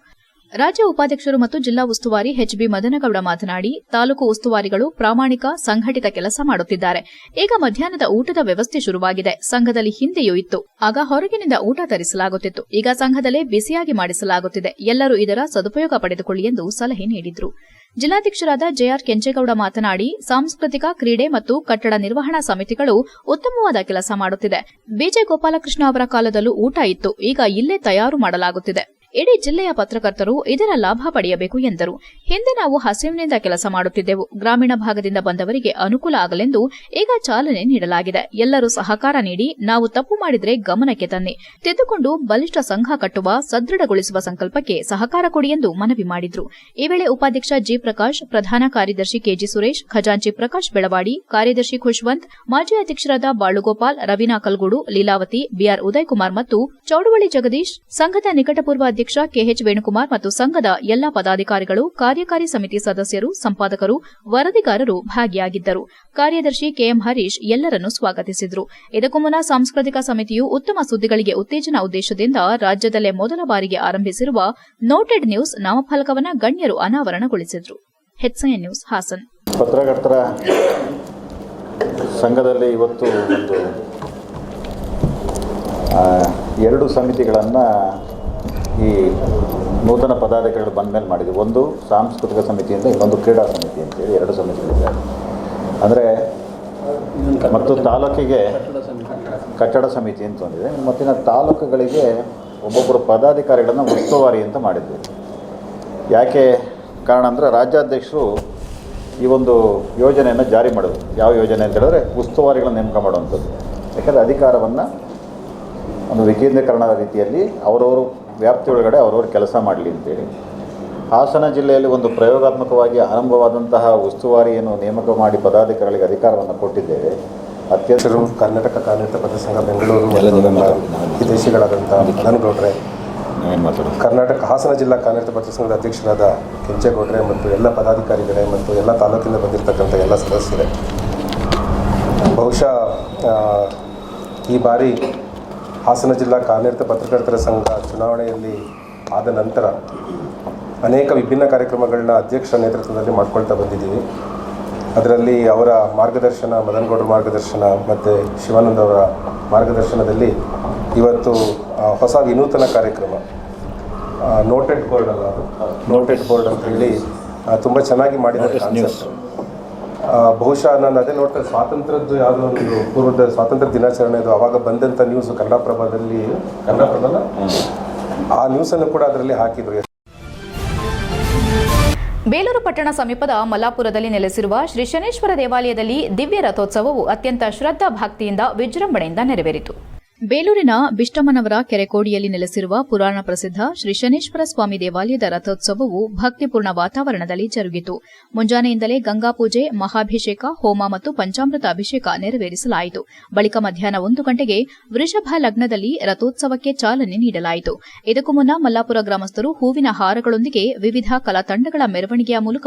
B: ರಾಜ್ಯ ಉಪಾಧ್ಯಕ್ಷರು ಮತ್ತು ಜಿಲ್ಲಾ ಉಸ್ತುವಾರಿ ಎಚ್.ಬಿ. ಮದನಗೌಡ ಮಾತನಾಡಿ, ತಾಲೂಕು ಉಸ್ತುವಾರಿಗಳು ಪ್ರಾಮಾಣಿಕ, ಸಂಘಟಿತ ಕೆಲಸ ಮಾಡುತ್ತಿದ್ದಾರೆ. ಈಗ ಮಧ್ಯಾಹ್ನದ ಊಟದ ವ್ಯವಸ್ಥೆ ಶುರುವಾಗಿದೆ. ಸಂಘದಲ್ಲಿ ಹಿಂದೆಯೂ ಇತ್ತು. ಆಗ ಹೊರಗಿನಿಂದ ಊಟ ತರಿಸಲಾಗುತ್ತಿತ್ತು. ಈಗ ಸಂಘದಲ್ಲೇ ಬಿಸಿಯಾಗಿ ಮಾಡಿಸಲಾಗುತ್ತಿದೆ. ಎಲ್ಲರೂ ಇದರ ಸದುಪಯೋಗ ಪಡೆದುಕೊಳ್ಳಿ ಎಂದು ಸಲಹೆ ನೀಡಿದರು. ಜಿಲ್ಲಾಧ್ಯಕ್ಷರಾದ ಜೆಆರ್ ಕೆಂಚೇಗೌಡ ಮಾತನಾಡಿ, ಸಾಂಸ್ಕೃತಿಕ, ಕ್ರೀಡೆ ಮತ್ತು ಕಟ್ಟಡ ನಿರ್ವಹಣಾ ಸಮಿತಿಗಳು ಉತ್ತಮವಾದ ಕೆಲಸ ಮಾಡುತ್ತಿದೆ. ಬಿಜೆ ಗೋಪಾಲಕೃಷ್ಣ ಅವರ ಕಾಲದಲ್ಲೂ ಊಟ ಇತ್ತು. ಈಗ ಇಲ್ಲೇ ತಯಾರು ಮಾಡಲಾಗುತ್ತಿದೆ. ಇಡೀ ಜಿಲ್ಲೆಯ ಪತ್ರಕರ್ತರು ಇದರ ಲಾಭ ಪಡೆಯಬೇಕು ಎಂದರು. ಹಿಂದೆ ನಾವು ಹಸಿವಿನಿಂದ ಕೆಲಸ ಮಾಡುತ್ತಿದ್ದೆವು. ಗ್ರಾಮೀಣ ಭಾಗದಿಂದ ಬಂದವರಿಗೆ ಅನುಕೂಲ ಆಗಲೆಂದು ಈಗ ಚಾಲನೆ ನೀಡಲಾಗಿದೆ. ಎಲ್ಲರೂ ಸಹಕಾರ ನೀಡಿ ನಾವು ತಪ್ಪು ಮಾಡಿದ್ರೆ ಗಮನಕ್ಕೆ ತನ್ನಿ, ತಿದ್ದುಕೊಂಡು ಬಲಿಷ್ಠ ಸಂಘ ಕಟ್ಟುವ, ಸದೃಢಗೊಳಿಸುವ ಸಂಕಲ್ಪಕ್ಕೆ ಸಹಕಾರ ಕೊಡಿ ಎಂದು ಮನವಿ ಮಾಡಿದರು. ಈ ವೇಳೆ ಉಪಾಧ್ಯಕ್ಷ ಜಿ ಪ್ರಕಾಶ್, ಪ್ರಧಾನ ಕಾರ್ಯದರ್ಶಿ ಕೆಜಿ ಸುರೇಶ್, ಖಜಾಂಚಿ ಪ್ರಕಾಶ್ ಬೆಳವಾಡಿ, ಕಾರ್ಯದರ್ಶಿ ಖುಷ್ವಂತ್, ಮಾಜಿ ಅಧ್ಯಕ್ಷರಾದ ಬಾಳುಗೋಪಾಲ್, ರವೀನಾ ಕಲ್ಗೂಡು, ಲೀಲಾವತಿ, ಬಿಆರ್ ಉದಯಕುಮಾರ್ ಮತ್ತು ಚೌಡವಳ್ಳಿ ಜಗದೀಶ್, ಸಂಘದ ನಿಕಟಪೂರ್ವ ಅಧ್ಯಕ್ಷ ಕೆಎಚ್ ವೇಣುಕುಮಾರ್ ಮತ್ತು ಸಂಘದ ಎಲ್ಲಾ ಪದಾಧಿಕಾರಿಗಳು, ಕಾರ್ಯಕಾರಿ ಸಮಿತಿ ಸದಸ್ಯರು, ಸಂಪಾದಕರು, ವರದಿಗಾರರು ಭಾಗಿಯಾಗಿದ್ದರು. ಕಾರ್ಯದರ್ಶಿ ಕೆಎಂ ಹರೀಶ್ ಎಲ್ಲರನ್ನೂ ಸ್ವಾಗತಿಸಿದರು. ಇದಕ್ಕೂ ಮುನ್ನ ಸಾಂಸ್ಕೃತಿಕ ಸಮಿತಿಯು ಉತ್ತಮ ಸುದ್ದಿಗಳಿಗೆ ಉತ್ತೇಜನ ಉದ್ದೇಶದಿಂದ ರಾಜ್ಯದಲ್ಲೇ ಮೊದಲ ಬಾರಿಗೆ ಆರಂಭಿಸಿರುವ ನೋಟೆಡ್ ನ್ಯೂಸ್ ನಾಮಫಲಕವನ್ನು ಗಣ್ಯರು ಅನಾವರಣಗೊಳಿಸಿದರು. HN news, Hassan.
F: ಪತ್ರಕರ್ತರ ಸಂಘದಲ್ಲಿ ಇವತ್ತು ಒಂದು 2 ಸಮಿತಿಗಳನ್ನು ಈ ನೂತನ ಪದಾಧಿಕಾರಿಗಳು ಬಂದ ಮೇಲೆ ಮಾಡಿದ್ವಿ. ಒಂದು ಸಾಂಸ್ಕೃತಿಕ ಸಮಿತಿಯಿಂದ, ಇನ್ನೊಂದು ಕ್ರೀಡಾ ಸಮಿತಿ ಅಂತೇಳಿ 2 ಸಮಿತಿಗಳಿವೆ. ಅಂದರೆ ಮತ್ತು ತಾಲೂಕಿಗೆ ಕಟ್ಟಡ ಸಮಿತಿ ಅಂತ ಒಂದಿದೆ. ಮತ್ತಿನ ತಾಲೂಕುಗಳಿಗೆ ಒಬ್ಬೊಬ್ಬರು ಪದಾಧಿಕಾರಿಗಳನ್ನು ಉಸ್ತುವಾರಿ ಅಂತ ಮಾಡಿದ್ವಿ. ಯಾಕೆ ಕಾರಣ ಅಂದರೆ ರಾಜ್ಯಾಧ್ಯಕ್ಷರು ಈ ಒಂದು ಯೋಜನೆಯನ್ನು ಜಾರಿ ಮಾಡೋದು. ಯಾವ ಯೋಜನೆ ಅಂತ ಹೇಳಿದ್ರೆ ಉಸ್ತುವಾರಿಗಳನ್ನು ನೇಮಕ ಮಾಡುವಂಥದ್ದು. ಯಾಕಂದರೆ ಅಧಿಕಾರವನ್ನು ಒಂದು ವಿಕೇಂದ್ರೀಕರಣದ ರೀತಿಯಲ್ಲಿ ಅವರವರು ವ್ಯಾಪ್ತಿಯೊಳಗಡೆ ಅವರವರು ಕೆಲಸ ಮಾಡಲಿ ಅಂತೇಳಿ ಹಾಸನ ಜಿಲ್ಲೆಯಲ್ಲಿ ಒಂದು ಪ್ರಯೋಗಾತ್ಮಕವಾಗಿ ಆರಂಭವಾದಂತಹ ಉಸ್ತುವಾರಿಯನ್ನು ನೇಮಕ ಮಾಡಿ ಪದಾಧಿಕಾರಿಗಳಿಗೆ ಅಧಿಕಾರವನ್ನು ಕೊಟ್ಟಿದ್ದೇವೆ.
G: ಅಧ್ಯಕ್ಷರು ಕರ್ನಾಟಕ ಕಾರ್ಯನಿರತ ಪತ್ರ ಸಂಘ ಬೆಂಗಳೂರು, ವಿದೇಶಿಗಳಾದಂಥ ಮದನಗೌಡ್ರೆ, ಕರ್ನಾಟಕ ಹಾಸನ ಜಿಲ್ಲಾ ಕಾರ್ಯನಿರತ ಪತ್ರ ಸಂಘದ ಅಧ್ಯಕ್ಷರಾದ ಕೆಂಚೇಗೌಡ್ರೆ ಮತ್ತು ಎಲ್ಲ ಪದಾಧಿಕಾರಿಗಳೇ ಮತ್ತು ಎಲ್ಲ ತಾಲೂಕಿಂದ ಬಂದಿರತಕ್ಕಂಥ ಎಲ್ಲ ಸದಸ್ಯರೇ, ಬಹುಶಃ ಈ ಬಾರಿ ಹಾಸನ ಜಿಲ್ಲಾ ಕಾರ್ಯನಿರತ ಪತ್ರಕರ್ತರ ಸಂಘ ಚುನಾವಣೆಯಲ್ಲಿ ಆದ ನಂತರ ಅನೇಕ ವಿಭಿನ್ನ ಕಾರ್ಯಕ್ರಮಗಳನ್ನ ಅಧ್ಯಕ್ಷರ ನೇತೃತ್ವದಲ್ಲಿ ಮಾಡ್ಕೊಳ್ತಾ ಬಂದಿದ್ದೀವಿ. ಅದರಲ್ಲಿ ಅವರ ಮಾರ್ಗದರ್ಶನ, ಮದನಗೌಡರ ಮಾರ್ಗದರ್ಶನ ಮತ್ತು ಶಿವಾನಂದ ಅವರ ಮಾರ್ಗದರ್ಶನದಲ್ಲಿ ಇವತ್ತು ಹೊಸ ವಿನೂತನ ಕಾರ್ಯಕ್ರಮ ನೋಟೆಡ್ ಬೋರ್ಡ್ ಅಲ್ಲ, ಅದು ನೋಟೆಡ್ ಬೋರ್ಡ್ ಅಂತ ಹೇಳಿ ತುಂಬ ಚೆನ್ನಾಗಿ ಮಾಡಿದ್ದಾರೆ ಕಾನ್ಸೆಪ್ಟ್. ಬಹುಶಃ ನಾನು ಅದೇ ನೋಡ್ತಾ ಸ್ವಾತಂತ್ರ್ಯದ್ದು ಯಾವುದೋ ಒಂದು ಪೂರ್ವದ ಸ್ವಾತಂತ್ರ್ಯ ದಿನಾಚರಣೆದು ಆವಾಗ ಬಂದಂಥ ನ್ಯೂಸು ಕನ್ನಡಪ್ರಭದಲ್ಲಿ, ಕನ್ನಡಪ್ರಭನ ಆ ನ್ಯೂಸನ್ನು ಕೂಡ ಅದರಲ್ಲಿ ಹಾಕಿದ್ರು.
A: ಬೇಲೂರು ಪಟ್ಟಣ ಸಮೀಪದ ಮಲ್ಲಾಪುರದಲ್ಲಿ ನೆಲೆಸಿರುವ ಶ್ರೀ ಶನೇಶ್ವರ ದೇವಾಲಯದಲ್ಲಿ ದಿವ್ಯ ರಥೋತ್ಸವವು ಅತ್ಯಂತ ಶ್ರದ್ಧಾ ಭಕ್ತಿಯಿಂದ ವಿಜೃಂಭಣೆಯಿಂದ ನೆರವೇರಿತು. ಬೇಲೂರಿನ ಬಿಷ್ಟಮ್ಮನವರ ಕೆರೆಕೋಡಿಯಲ್ಲಿ ನೆಲೆಸಿರುವ ಪುರಾಣ ಪ್ರಸಿದ್ಧ ಶ್ರೀ ಶನೇಶ್ವರ ಸ್ವಾಮಿ ದೇವಾಲಯದ ರಥೋತ್ಸವವು ಭಕ್ತಿಪೂರ್ಣ ವಾತಾವರಣದಲ್ಲಿ ಜರುಗಿತು. ಮುಂಜಾನೆಯಿಂದಲೇ ಗಂಗಾ ಪೂಜೆ, ಮಹಾಭಿಷೇಕ, ಹೋಮ ಮತ್ತು ಪಂಚಾಮೃತ ಅಭಿಷೇಕ ನೆರವೇರಿಸಲಾಯಿತು. ಬಳಿಕ ಮಧ್ಯಾಹ್ನ 1 ಗಂಟೆಗೆ ವೃಷಭ ಲಗ್ನದಲ್ಲಿ ರಥೋತ್ಸವಕ್ಕೆ ಚಾಲನೆ ನೀಡಲಾಯಿತು. ಇದಕ್ಕೂ ಮುನ್ನ ಮಲ್ಲಾಪುರ ಗ್ರಾಮಸ್ಥರು ಹೂವಿನ ಹಾರಗಳೊಂದಿಗೆ ವಿವಿಧ ಕಲಾ ತಂಡಗಳ ಮೆರವಣಿಗೆಯ ಮೂಲಕ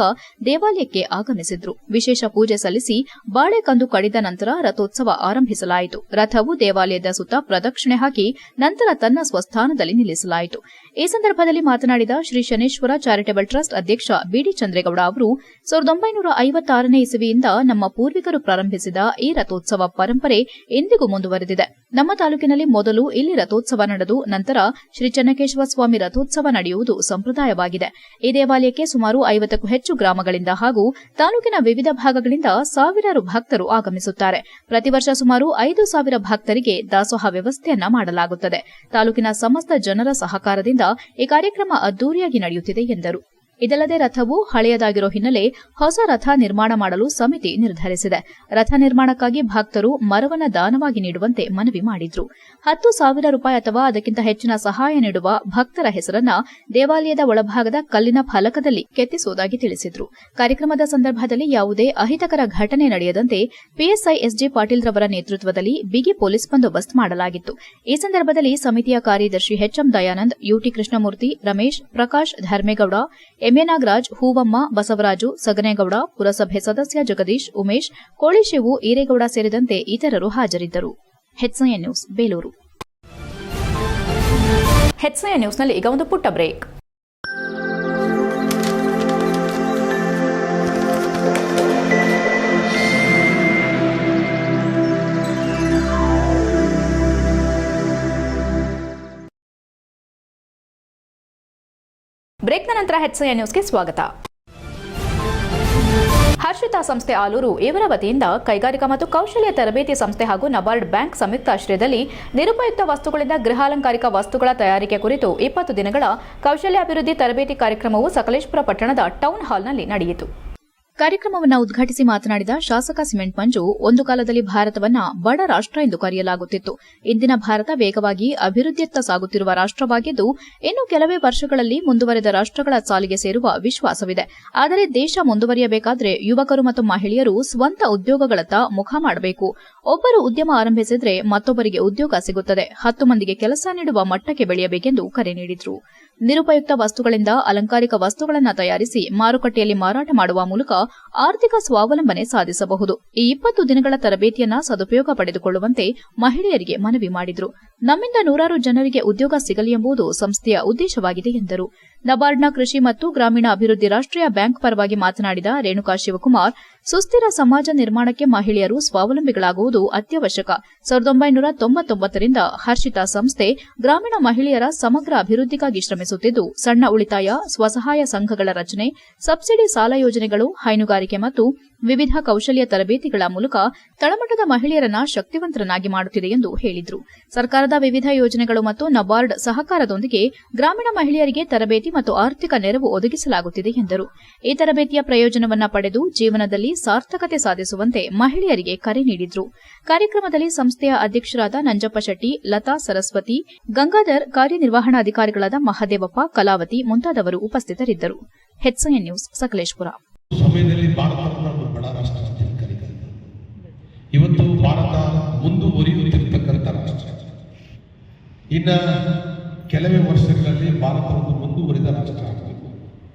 A: ದೇವಾಲಯಕ್ಕೆ ಆಗಮಿಸಿದ್ರು. ವಿಶೇಷ ಪೂಜೆ ಸಲ್ಲಿಸಿ ಬಾಳೆಕಂದು ಕಡಿದ ನಂತರ ರಥೋತ್ಸವ ಆರಂಭಿಸಲಾಯಿತು. ರಥವು ದೇವಾಲಯದ ಸುತ್ತ ಪ್ರದಕ್ಷಿಣೆ ಹಾಕಿ ನಂತರ ತನ್ನ ಸ್ವಸ್ಥಾನದಲ್ಲಿ ನಿಲ್ಲಿಸಲಾಯಿತು. ಈ ಸಂದರ್ಭದಲ್ಲಿ ಮಾತನಾಡಿದ ಶ್ರೀ ಶನೇಶ್ವರ ಚಾರಿಟೇಬಲ್ ಟ್ರಸ್ಟ್ ಅಧ್ಯಕ್ಷ ಬಿಡಿ ಚಂದ್ರೇಗೌಡ ಅವರು 1956ನೇ ಇಸವಿಯಿಂದ ನಮ್ಮ ಪೂರ್ವಿಕರು ಪ್ರಾರಂಭಿಸಿದ ಈ ರಥೋತ್ಸವ ಪರಂಪರೆ ಇಂದಿಗೂ ಮುಂದುವರೆದಿದೆ. ನಮ್ಮ ತಾಲೂಕಿನಲ್ಲಿ ಮೊದಲು ಇಲ್ಲಿ ರಥೋತ್ಸವ ನಡೆದು ನಂತರ ಶ್ರೀ ಚೆನ್ನಕೇಶವ ಸ್ವಾಮಿ ರಥೋತ್ಸವ ನಡೆಯುವುದು ಸಂಪ್ರದಾಯವಾಗಿದೆ. ಈ ದೇವಾಲಯಕ್ಕೆ ಸುಮಾರು 50ಕ್ಕೂ ಹೆಚ್ಚು ಗ್ರಾಮಗಳಿಂದ ಹಾಗೂ ತಾಲೂಕಿನ ವಿವಿಧ ಭಾಗಗಳಿಂದ ಸಾವಿರಾರು ಭಕ್ತರು ಆಗಮಿಸುತ್ತಾರೆ. ಪ್ರತಿ ವರ್ಷ ಸುಮಾರು 5,000 ಭಕ್ತರಿಗೆ ದಾಸೋಹ ವ್ಯವಸ್ಥೆಯನ್ನ ಮಾಡಲಾಗುತ್ತದೆ. ತಾಲೂಕಿನ ಸಮಸ್ತ ಜನರ ಸಹಕಾರದಿಂದ ಈ ಕಾರ್ಯಕ್ರಮ ಅದ್ದೂರಿಯಾಗಿ ನಡೆಯುತ್ತಿದೆ ಎಂದರು.
B: ಇದಲ್ಲದೆ ರಥವು ಹಳೆಯದಾಗಿರೋ ಹಿನ್ನೆಲೆ ಹೊಸ ರಥ ನಿರ್ಮಾಣ ಮಾಡಲು ಸಮಿತಿ ನಿರ್ಧರಿಸಿದೆ. ರಥ ನಿರ್ಮಾಣಕ್ಕಾಗಿ ಭಕ್ತರು ಮರವನ್ನು ದಾನವಾಗಿ ನೀಡುವಂತೆ ಮನವಿ ಮಾಡಿದ್ರು. 10,000 ರೂಪಾಯಿ ಅಥವಾ ಅದಕ್ಕಿಂತ ಹೆಚ್ಚಿನ ಸಹಾಯ ನೀಡುವ ಭಕ್ತರ ಹೆಸರನ್ನ ದೇವಾಲಯದ ಒಳಭಾಗದ ಕಲ್ಲಿನ ಫಲಕದಲ್ಲಿ ಕೆತ್ತಿಸುವುದಾಗಿ ತಿಳಿಸಿದ್ರು. ಕಾರ್ಯಕ್ರಮದ ಸಂದರ್ಭದಲ್ಲಿ ಯಾವುದೇ ಅಹಿತಕರ ಘಟನೆ ನಡೆಯದಂತೆ ಪಿಎಸ್ಐ ಎಸ್ಜಿ ಪಾಟೀಲ್ ರವರ ನೇತೃತ್ವದಲ್ಲಿ ಬಿಗಿ ಪೊಲೀಸ್ ಬಂದೋಬಸ್ತ್ ಮಾಡಲಾಗಿತ್ತು. ಈ ಸಂದರ್ಭದಲ್ಲಿ ಸಮಿತಿಯ ಕಾರ್ಯದರ್ಶಿ HM Dayanand, UT Krishnamurthy, Ramesh, Prakash, Dharmegowda, MA Nagaraj, Hoovamma, Basavaraju, Saganegowda, ಪುರಸಭೆ ಸದಸ್ಯ ಜಗದೀಶ್, ಉಮೇಶ್, ಕೋಳಿಶಿವು, ಈರೇಗೌಡ ಸೇರಿದಂತೆ ಇತರರು ಹಾಜರಿದ್ದರು. HIN news, Belur.
A: ಹೆಚ್ಐಎನ್ ನ್ಯೂಸ್ನಲ್ಲಿ ಈಗ ಒಂದು ಪುಟ್ಟ ಬ್ರೇಕ್. ಬ್ರೇಕ್ನ ನಂತರ ಹೆಚ್ಐಎನ್ ನ್ಯೂಸ್ಗೆ ಸ್ವಾಗತ. ಹರ್ಷಿತಾ ಸಂಸ್ಥೆ ಆಲೂರು ಇವರ ವತಿಯಿಂದ ಕೈಗಾರಿಕಾ ಮತ್ತು ಕೌಶಲ್ಯ ತರಬೇತಿ ಸಂಸ್ಥೆ ಹಾಗೂ ನಬಾರ್ಡ್ ಬ್ಯಾಂಕ್ ಸಂಯುಕ್ತಾಶ್ರಯದಲ್ಲಿ ನಿರುಪಯುಕ್ತ ವಸ್ತುಗಳಿಂದ ಗೃಹಾಲಂಕಾರಿಕ ವಸ್ತುಗಳ ತಯಾರಿಕೆ ಕುರಿತು 20 ದಿನಗಳ ಕೌಶಲ್ಯ ಅಭಿವೃದ್ಧಿ ತರಬೇತಿ ಕಾರ್ಯಕ್ರಮವು ಸಕಲೇಶಪುರ ಪಟ್ಟಣದ ಟೌನ್ ಹಾಲ್ನಲ್ಲಿ ನಡೆಯಿತು.
B: ಕಾರ್ಯಕ್ರಮವನ್ನು ಉದ್ಘಾಟಿಸಿ ಮಾತನಾಡಿದ ಶಾಸಕ ಸಿಮೆಂಟ್ ಮಂಜು, ಒಂದು ಕಾಲದಲ್ಲಿ ಭಾರತವನ್ನ ಬಡ ರಾಷ್ಟ್ರ ಎಂದು ಕರೆಯಲಾಗುತ್ತಿತ್ತು. ಇಂದಿನ ಭಾರತ ವೇಗವಾಗಿ ಅಭಿವೃದ್ಧಿಯತ್ತ ಸಾಗುತ್ತಿರುವ ರಾಷ್ಟ್ರವಾಗಿದ್ದು, ಇನ್ನು ಕೆಲವೇ ವರ್ಷಗಳಲ್ಲಿ ಮುಂದುವರೆದ ರಾಷ್ಟ್ರಗಳ ಸಾಲಿಗೆ ಸೇರುವ ವಿಶ್ವಾಸವಿದೆ. ಆದರೆ ದೇಶ ಮುಂದುವರಿಯಬೇಕಾದರೆ ಯುವಕರು ಮತ್ತು ಮಹಿಳೆಯರು ಸ್ವಂತ ಉದ್ಯೋಗಗಳತ್ತ ಮುಖ ಮಾಡಬೇಕು. ಒಬ್ಬರು ಉದ್ಯಮ ಆರಂಭಿಸಿದರೆ ಮತ್ತೊಬ್ಬರಿಗೆ ಉದ್ಯೋಗ ಸಿಗುತ್ತದೆ. 10 ಮಂದಿಗೆ ಕೆಲಸ ನೀಡುವ ಮಟ್ಟಕ್ಕೆ ಬೆಳೆಯಬೇಕೆಂದು ಕರೆ ನೀಡಿದರು. ನಿರುಪಯುಕ್ತ ವಸ್ತುಗಳಿಂದ ಅಲಂಕಾರಿಕ ವಸ್ತುಗಳನ್ನು ತಯಾರಿಸಿ ಮಾರುಕಟ್ಟೆಯಲ್ಲಿ ಮಾರಾಟ ಮಾಡುವ ಮೂಲಕ ಆರ್ಥಿಕ ಸ್ವಾವಲಂಬನೆ ಸಾಧಿಸಬಹುದು. ಈ 20 ದಿನಗಳ ತರಬೇತಿಯನ್ನ ಸದುಪಯೋಗ ಪಡೆದುಕೊಳ್ಳುವಂತೆ ಮಹಿಳೆಯರಿಗೆ ಮನವಿ ಮಾಡಿದರು. ನಮ್ಮಿಂದ ನೂರಾರು ಜನರಿಗೆ ಉದ್ಯೋಗ ಸಿಗಲಿ ಎಂಬುದು ಸಂಸ್ಥೆಯ ಉದ್ದೇಶವಾಗಿದೆ ಎಂದರು. ನಬಾರ್ಡ್ನ ಕೃಷಿ ಮತ್ತು ಗ್ರಾಮೀಣ ಅಭಿವೃದ್ಧಿ ರಾಷ್ಟ್ರೀಯ ಬ್ಯಾಂಕ್ ಪರವಾಗಿ ಮಾತನಾಡಿದ ರೇಣುಕಾ ಶಿವಕುಮಾರ್, ಸುಸ್ಥಿರ ಸಮಾಜ ನಿರ್ಮಾಣಕ್ಕೆ ಮಹಿಳೆಯರು ಸ್ವಾವಲಂಬಿಗಳಾಗುವುದು ಅತ್ಯವಶ್ಯಕ. 1999ರಿಂದ ಹರ್ಷಿತಾ ಸಂಸ್ಥೆ ಗ್ರಾಮೀಣ ಮಹಿಳೆಯರ ಸಮಗ್ರ ಅಭಿವೃದ್ಧಿಗಾಗಿ ಶ್ರಮಿಸುತ್ತಿದ್ದು, ಸಣ್ಣ ಉಳಿತಾಯ, ಸ್ವಸಹಾಯ ಸಂಘಗಳ ರಚನೆ, ಸಬ್ಸಿಡಿ ಸಾಲ ಯೋಜನೆಗಳು, ಹೈನುಗಾರಿಕೆ ಮತ್ತು ವಿವಿಧ ಕೌಶಲ್ಯ ತರಬೇತಿಗಳ ಮೂಲಕ ತಳಮಟ್ಟದ ಮಹಿಳೆಯರನ್ನ ಶಕ್ತಿವಂತರನ್ನಾಗಿ ಮಾಡುತ್ತಿದೆ ಎಂದು ಹೇಳಿದರು. ಸರ್ಕಾರದ ವಿವಿಧ ಯೋಜನೆಗಳು ಮತ್ತು ನಬಾರ್ಡ್ ಸಹಕಾರದೊಂದಿಗೆ ಗ್ರಾಮೀಣ ಮಹಿಳೆಯರಿಗೆ ತರಬೇತಿ ಮತ್ತು ಆರ್ಥಿಕ ನೆರವು ಒದಗಿಸಲಾಗುತ್ತಿದೆ ಎಂದರು. ಈ ತರಬೇತಿಯ ಪ್ರಯೋಜನವನ್ನ ಪಡೆದು ಜೀವನದಲ್ಲಿ ಸಾರ್ಥಕತೆ ಸಾಧಿಸುವಂತೆ ಮಹಿಳೆಯರಿಗೆ ಕರೆ ನೀಡಿದರು. ಕಾರ್ಯಕ್ರಮದಲ್ಲಿ ಸಂಸ್ಥೆಯ ಅಧ್ಯಕ್ಷರಾದ ನಂಜಪ್ಪ ಶೆಟ್ಟಿ, ಲತಾ, ಸರಸ್ವತಿ, ಗಂಗಾಧರ್, ಕಾರ್ಯನಿರ್ವಹಣಾಧಿಕಾರಿಗಳಾದ ಮಹದೇವಪ್ಪ, ಕಲಾವತಿ ಮುಂತಾದವರು ಉಪಸ್ಥಿತರಿದ್ದರು. HIN news, Sakleshpur.
H: ಸಮಯದಲ್ಲಿ ಭಾರತವನ್ನು ಒಂದು ಬಡ ರಾಷ್ಟ್ರ ಅಂತ ಕರೀತಾರೆ. ಇವತ್ತು ಭಾರತ ಮುಂದುವರಿಯುತ್ತಿರತಕ್ಕಂಥ ರಾಷ್ಟ್ರ. ಇನ್ನ ಕೆಲವೇ ವರ್ಷಗಳಲ್ಲಿ ಭಾರತ ಒಂದು ಮುಂದುವರಿದ ರಾಷ್ಟ್ರ ಆಗಬೇಕು.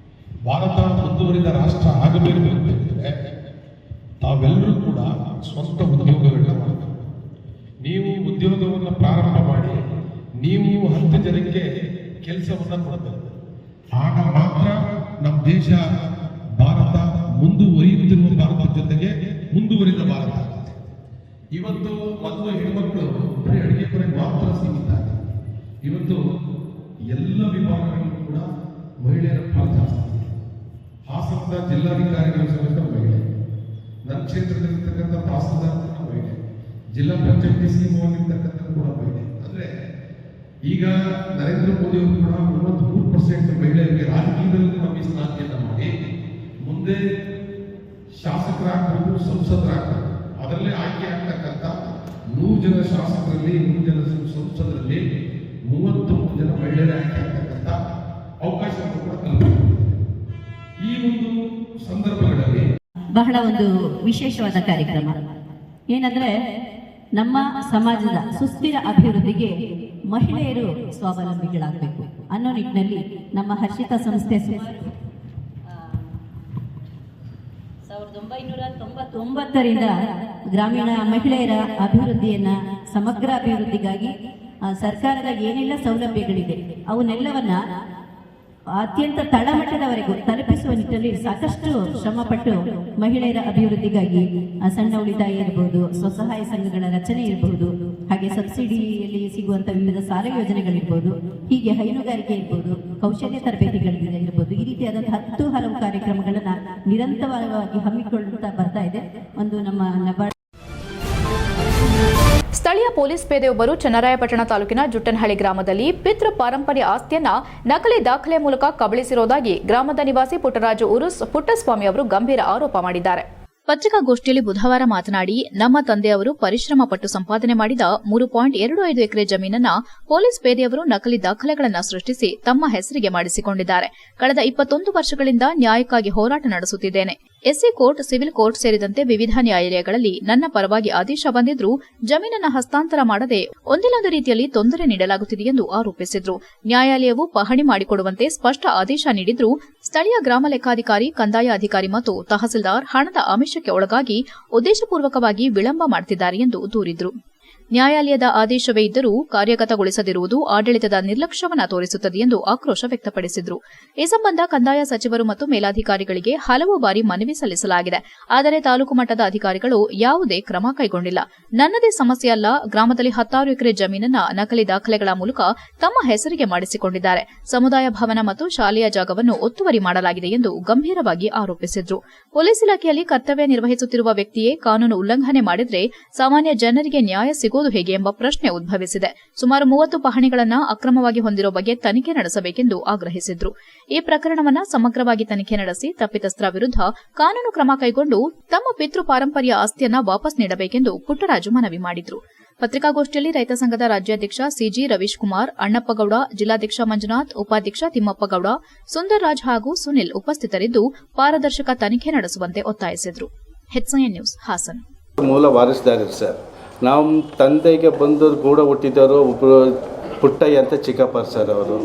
H: ಭಾರತ ಮುಂದುವರಿದ ರಾಷ್ಟ್ರ ಆಗಬೇಕು ಅಂತ ಹೇಳಿದ್ರೆ ತಾವೆಲ್ಲರೂ ಕೂಡ ಸ್ವಂತ ಉದ್ಯೋಗಗಳನ್ನ ಮಾಡಬೇಕು. ನೀವು ಉದ್ಯೋಗವನ್ನು ಪ್ರಾರಂಭ ಮಾಡಿ ನೀವು 10 ಜನಕ್ಕೆ ಕೆಲಸವನ್ನು ಕೊಡಬೇಕು. ಆಗ ಮಾತ್ರ ನಮ್ಮ ದೇಶ ಭಾರತ ಮುಂದುವರಿಯುತ್ತಿರುವ ಭಾರತದ ಜೊತೆಗೆ ಮುಂದುವರಿದ ಭಾರತ. ಇವತ್ತು ಮೊದಲು ಹೆಣ್ಮಕ್ಳು ಬರೀ ಅಡುಗೆ ಮನೆಗೆ ಮಾತ್ರ ಸೀಮಿತ. ಇವತ್ತು ಎಲ್ಲ ವಿಭಾಗಗಳಲ್ಲೂ ಕೂಡ ಮಹಿಳೆಯರ ಪಾತ್ರ ಜಾಸ್ತಿ. ಹಾಸನದ ಜಿಲ್ಲಾಧಿಕಾರಿಗಳ ಸಮೇತ ಮಹಿಳೆ, ನನ್ನ ಕ್ಷೇತ್ರದಲ್ಲಿರ್ತಕ್ಕಂಥ ತಹಸೀಲ್ದಾರ್ ಮಹಿಳೆ, ಜಿಲ್ಲಾ ಪಂಚಾಯತ್ ಸಿಇಒ ಆಗಿರ್ತಕ್ಕಂಥ ಕೂಡ ಮಹಿಳೆ. ಅಂದ್ರೆ ಈಗ ನರೇಂದ್ರ ಮೋದಿ ಅವರು ಕೂಡ 33% ಮಹಿಳೆಯರಿಗೆ ರಾಜಕೀಯದಲ್ಲೂ ಕೂಡ ಮೀಸಲಾತಿಯನ್ನ ಮಾಡಿ ಮುಂದೆ ಶಾಸಕರಾಗಬೇಕು, ಸಂಸದರಾಗಬೇಕು. ಅದರಲ್ಲೇ ಆಯ್ಕೆ ಆಗ್ತಕ್ಕಂಥ 100 ಜನ ಶಾಸಕರಲ್ಲಿ, 100 ಜನ ಸಂಸದರಲ್ಲಿ 39 ಜನ ಮಹಿಳೆಯರೇ ಆಯ್ಕೆ ಆಗ್ತಕ್ಕಂಥ ಅವಕಾಶವನ್ನು ಕೂಡ ಕಲ್ಪಿಸಿದೆ. ಈ ಒಂದು ಸಂದರ್ಭಗಳಲ್ಲಿ
I: ಬಹಳ ಒಂದು ವಿಶೇಷವಾದ ಕಾರ್ಯಕ್ರಮ ಏನಂದ್ರೆ, ನಮ್ಮ ಸಮಾಜದ ಸುಸ್ಥಿರ ಅಭಿವೃದ್ಧಿಗೆ ಮಹಿಳೆಯರು ಸ್ವಾವಲಂಬಿಗಳಾಗಬೇಕು ಅನ್ನೋ ನಿಟ್ಟಿನಲ್ಲಿ ನಮ್ಮ ಹರ್ಷಿತಾ ಸಂಸ್ಥೆ 1999ರಿಂದ ಗ್ರಾಮೀಣ ಮಹಿಳೆಯರ ಅಭಿವೃದ್ಧಿಯನ್ನ, ಸಮಗ್ರ ಅಭಿವೃದ್ಧಿಗಾಗಿ ಸರ್ಕಾರದ ಏನೆಲ್ಲ ಸೌಲಭ್ಯಗಳಿದೆ ಅವನ್ನೆಲ್ಲವನ್ನ ಅತ್ಯಂತ ತಳಮಟ್ಟದವರೆಗೂ ತಲುಪಿಸುವ ನಿಟ್ಟಿನಲ್ಲಿ ಸಾಕಷ್ಟು ಶ್ರಮಪಟ್ಟು ಮಹಿಳೆಯರ ಅಭಿವೃದ್ಧಿಗಾಗಿ ಸಣ್ಣ ಉಳಿತಾಯ ಇರಬಹುದು, ಸ್ವಸಹಾಯ ಸಂಘಗಳ ರಚನೆ ಇರಬಹುದು, ಹಾಗೆ ಸಬ್ಸಿಡಿಯಲ್ಲಿ ಸಿಗುವಂತಹ ವಿವಿಧ ಸಾಲ ಯೋಜನೆಗಳಿರ್ಬೋದು, ಹೀಗೆ ಹೈನುಗಾರಿಕೆ ಇರ್ಬೋದು, ಕೌಶಲ್ಯ ತರಬೇತಿಗಳಿರ್ಬೋದು, ಈ ರೀತಿಯಾದಂತಹ 10 ಹಲವು ಕಾರ್ಯಕ್ರಮಗಳನ್ನ ನಿರಂತರವಾಗಿ ಹಮ್ಮಿಕೊಳ್ಳುತ್ತಾ ಬರ್ತಾ ಇದೆ. ಒಂದು ನಮ್ಮ ನಬಾರ್ಡ್
A: ಸ್ಥಳೀಯ ಪೊಲೀಸ್ ಪೇದೆಯೊಬ್ಬರು ಚನ್ನರಾಯಪಟ್ಟಣ ತಾಲೂಕಿನ ಜುಟ್ಟನಹಳ್ಳಿ ಗ್ರಾಮದಲ್ಲಿ ಪಿತೃ ಪಾರಂಪರ್ಯ ಆಸ್ತಿಯನ್ನ ನಕಲಿ ದಾಖಲೆ ಮೂಲಕ ಕಬಳಿಸಿರುವುದಾಗಿ ಗ್ರಾಮದ ನಿವಾಸಿ ಪುಟ್ಟರಾಜು ಉರುಸ್ ಪುಟ್ಟಸ್ವಾಮಿ ಅವರು ಗಂಭೀರ ಆರೋಪ ಮಾಡಿದ್ದಾರೆ. ಪತ್ರಿಕಾಗೋಷ್ಠಿಯಲ್ಲಿ ಬುಧವಾರ ಮಾತನಾಡಿ, ನಮ್ಮ ತಂದೆಯವರು ಪರಿಶ್ರಮ ಪಟ್ಟು ಸಂಪಾದನೆ ಮಾಡಿದ 3.25 ಎಕರೆ ಜಮೀನನ್ನ ಪೊಲೀಸ್ ಪೇದೆಯವರು ನಕಲಿ ದಾಖಲೆಗಳನ್ನು ಸೃಷ್ಟಿಸಿ ತಮ್ಮ ಹೆಸರಿಗೆ ಮಾಡಿಸಿಕೊಂಡಿದ್ದಾರೆ. ಕಳೆದ 21 ವರ್ಷಗಳಿಂದ ನ್ಯಾಯಕ್ಕಾಗಿ ಹೋರಾಟ ನಡೆಸುತ್ತಿದ್ದೇನೆ. ಎಸ್ಸಿ ಕೋರ್ಟ್, ಸಿವಿಲ್ ಕೋರ್ಟ್ ಸೇರಿದಂತೆ ವಿವಿಧ ನ್ಯಾಯಾಲಯಗಳಲ್ಲಿ ನನ್ನ ಪರವಾಗಿ ಆದೇಶ ಬಂದಿದ್ರೂ ಜಮೀನನ್ನ ಹಸ್ತಾಂತರ ಮಾಡದೆ ಒಂದಿಲ್ಲೊಂದು ರೀತಿಯಲ್ಲಿ ತೊಂದರೆ ನೀಡಲಾಗುತ್ತಿದೆ ಎಂದು ಆರೋಪಿಸಿದ್ರು. ನ್ಯಾಯಾಲಯವು ಪಹಣಿ ಮಾಡಿಕೊಡುವಂತೆ ಸ್ಪಷ್ಟ ಆದೇಶ ನೀಡಿದ್ರೂ ಸ್ಥಳೀಯ ಗ್ರಾಮ ಲೆಕ್ಕಾಧಿಕಾರಿ, ಕಂದಾಯ ಅಧಿಕಾರಿ ಮತ್ತು ತಹಸೀಲ್ದಾರ್ ಹಣದ ಆಮಿಷಕ್ಕೆ ಒಳಗಾಗಿ ಉದ್ದೇಶಪೂರ್ವಕವಾಗಿ ವಿಳಂಬ ಮಾಡುತ್ತಿದ್ದಾರೆ ಎಂದು ದೂರಿದ್ರು. ನ್ಯಾಯಾಲಯದ ಆದೇಶವೇ ಇದ್ದರೂ ಕಾರ್ಯಗತಗೊಳಿಸದಿರುವುದು ಆಡಳಿತದ ನಿರ್ಲಕ್ಷ್ಯವನ್ನ ತೋರಿಸುತ್ತದೆ ಎಂದು ಆಕ್ರೋಶ ವ್ಯಕ್ತಪಡಿಸಿದರು. ಈ ಸಂಬಂಧ ಕಂದಾಯ ಸಚಿವರು ಮತ್ತು ಮೇಲಾಧಿಕಾರಿಗಳಿಗೆ ಹಲವು ಬಾರಿ ಮನವಿ ಸಲ್ಲಿಸಲಾಗಿದೆ. ಆದರೆ ತಾಲೂಕು ಮಟ್ಟದ ಅಧಿಕಾರಿಗಳು ಯಾವುದೇ ಕ್ರಮ ಕೈಗೊಂಡಿಲ್ಲ. ನನ್ನದೇ ಸಮಸ್ಯೆ ಅಲ್ಲ, ಗ್ರಾಮದಲ್ಲಿ 10 ಎಕರೆ ಜಮೀನನ್ನ ನಕಲಿ ದಾಖಲೆಗಳ ಮೂಲಕ ತಮ್ಮ ಹೆಸರಿಗೆ ಮಾಡಿಸಿಕೊಂಡಿದ್ದಾರೆ. ಸಮುದಾಯ ಭವನ ಮತ್ತು ಶಾಲೆಯ ಜಾಗವನ್ನು ಒತ್ತುವರಿ ಮಾಡಲಾಗಿದೆ ಎಂದು ಗಂಭೀರವಾಗಿ ಆರೋಪಿಸಿದರು. ಪೊಲೀಸ್ ಇಲಾಖೆಯಲ್ಲಿ ಕರ್ತವ್ಯ ನಿರ್ವಹಿಸುತ್ತಿರುವ ವ್ಯಕ್ತಿಯೇ ಕಾನೂನು ಉಲ್ಲಂಘನೆ ಮಾಡಿದರೆ ಸಾಮಾನ್ಯ ಜನರಿಗೆ ನ್ಯಾಯ ಸಿಗುವುದು ಹೇಗೆ ಎಂಬ ಪ್ರಶ್ನೆ ಉದ್ಭವಿಸಿದೆ. ಸುಮಾರು 30 ಪಹಣಿಗಳನ್ನು ಅಕ್ರಮವಾಗಿ ಹೊಂದಿರುವ ಬಗ್ಗೆ ತನಿಖೆ ನಡೆಸಬೇಕೆಂದು ಆಗ್ರಹಿಸಿದ್ರು. ಈ ಪ್ರಕರಣವನ್ನು ಸಮಗ್ರವಾಗಿ ತನಿಖೆ ನಡೆಸಿ ತಪ್ಪಿತಸ್ಥರ ವಿರುದ್ಧ ಕಾನೂನು ಕ್ರಮ ಕೈಗೊಂಡು ತಮ್ಮ ಪಿತೃ ಪಾರಂಪರ್ಯ ಆಸ್ತಿಯನ್ನ ವಾಪಸ್ ನೀಡಬೇಕೆಂದು ಪುಟ್ಟರಾಜು ಮನವಿ ಮಾಡಿದ್ರು. ಪತ್ರಿಕಾಗೋಷ್ಠಿಯಲ್ಲಿ ರೈತ ಸಂಘದ ರಾಜ್ಯಾಧ್ಯಕ್ಷ ಸಿಜಿ ರವೀಶ್ ಕುಮಾರ್, ಅಣ್ಣಪ್ಪಗೌಡ, ಜಿಲ್ಲಾಧ್ಯಕ್ಷ ಮಂಜುನಾಥ್, ಉಪಾಧ್ಯಕ್ಷ ತಿಮ್ಮಪ್ಪಗೌಡ, ಸುಂದರ್ರಾಜ್ ಹಾಗೂ ಸುನಿಲ್ ಉಪಸ್ಥಿತರಿದ್ದು ಪಾರದರ್ಶಕ ತನಿಖೆ ನಡೆಸುವಂತೆ ಒತ್ತಾಯಿಸಿದರು. HCN news, Hassan.
J: ಮೂಲ ವಾರಸುದಾರರು ಸರ್. ನಮ್ಮ ತಂದೆಗೆ ಬಂದು ಕೂಡ ಹುಟ್ಟಿದವರು ಒಬ್ಬರು ಪುಟ್ಟಯ್ಯ ಅಂತ ಚಿಕ್ಕಪ್ಪ ಸರ್. ಅವರು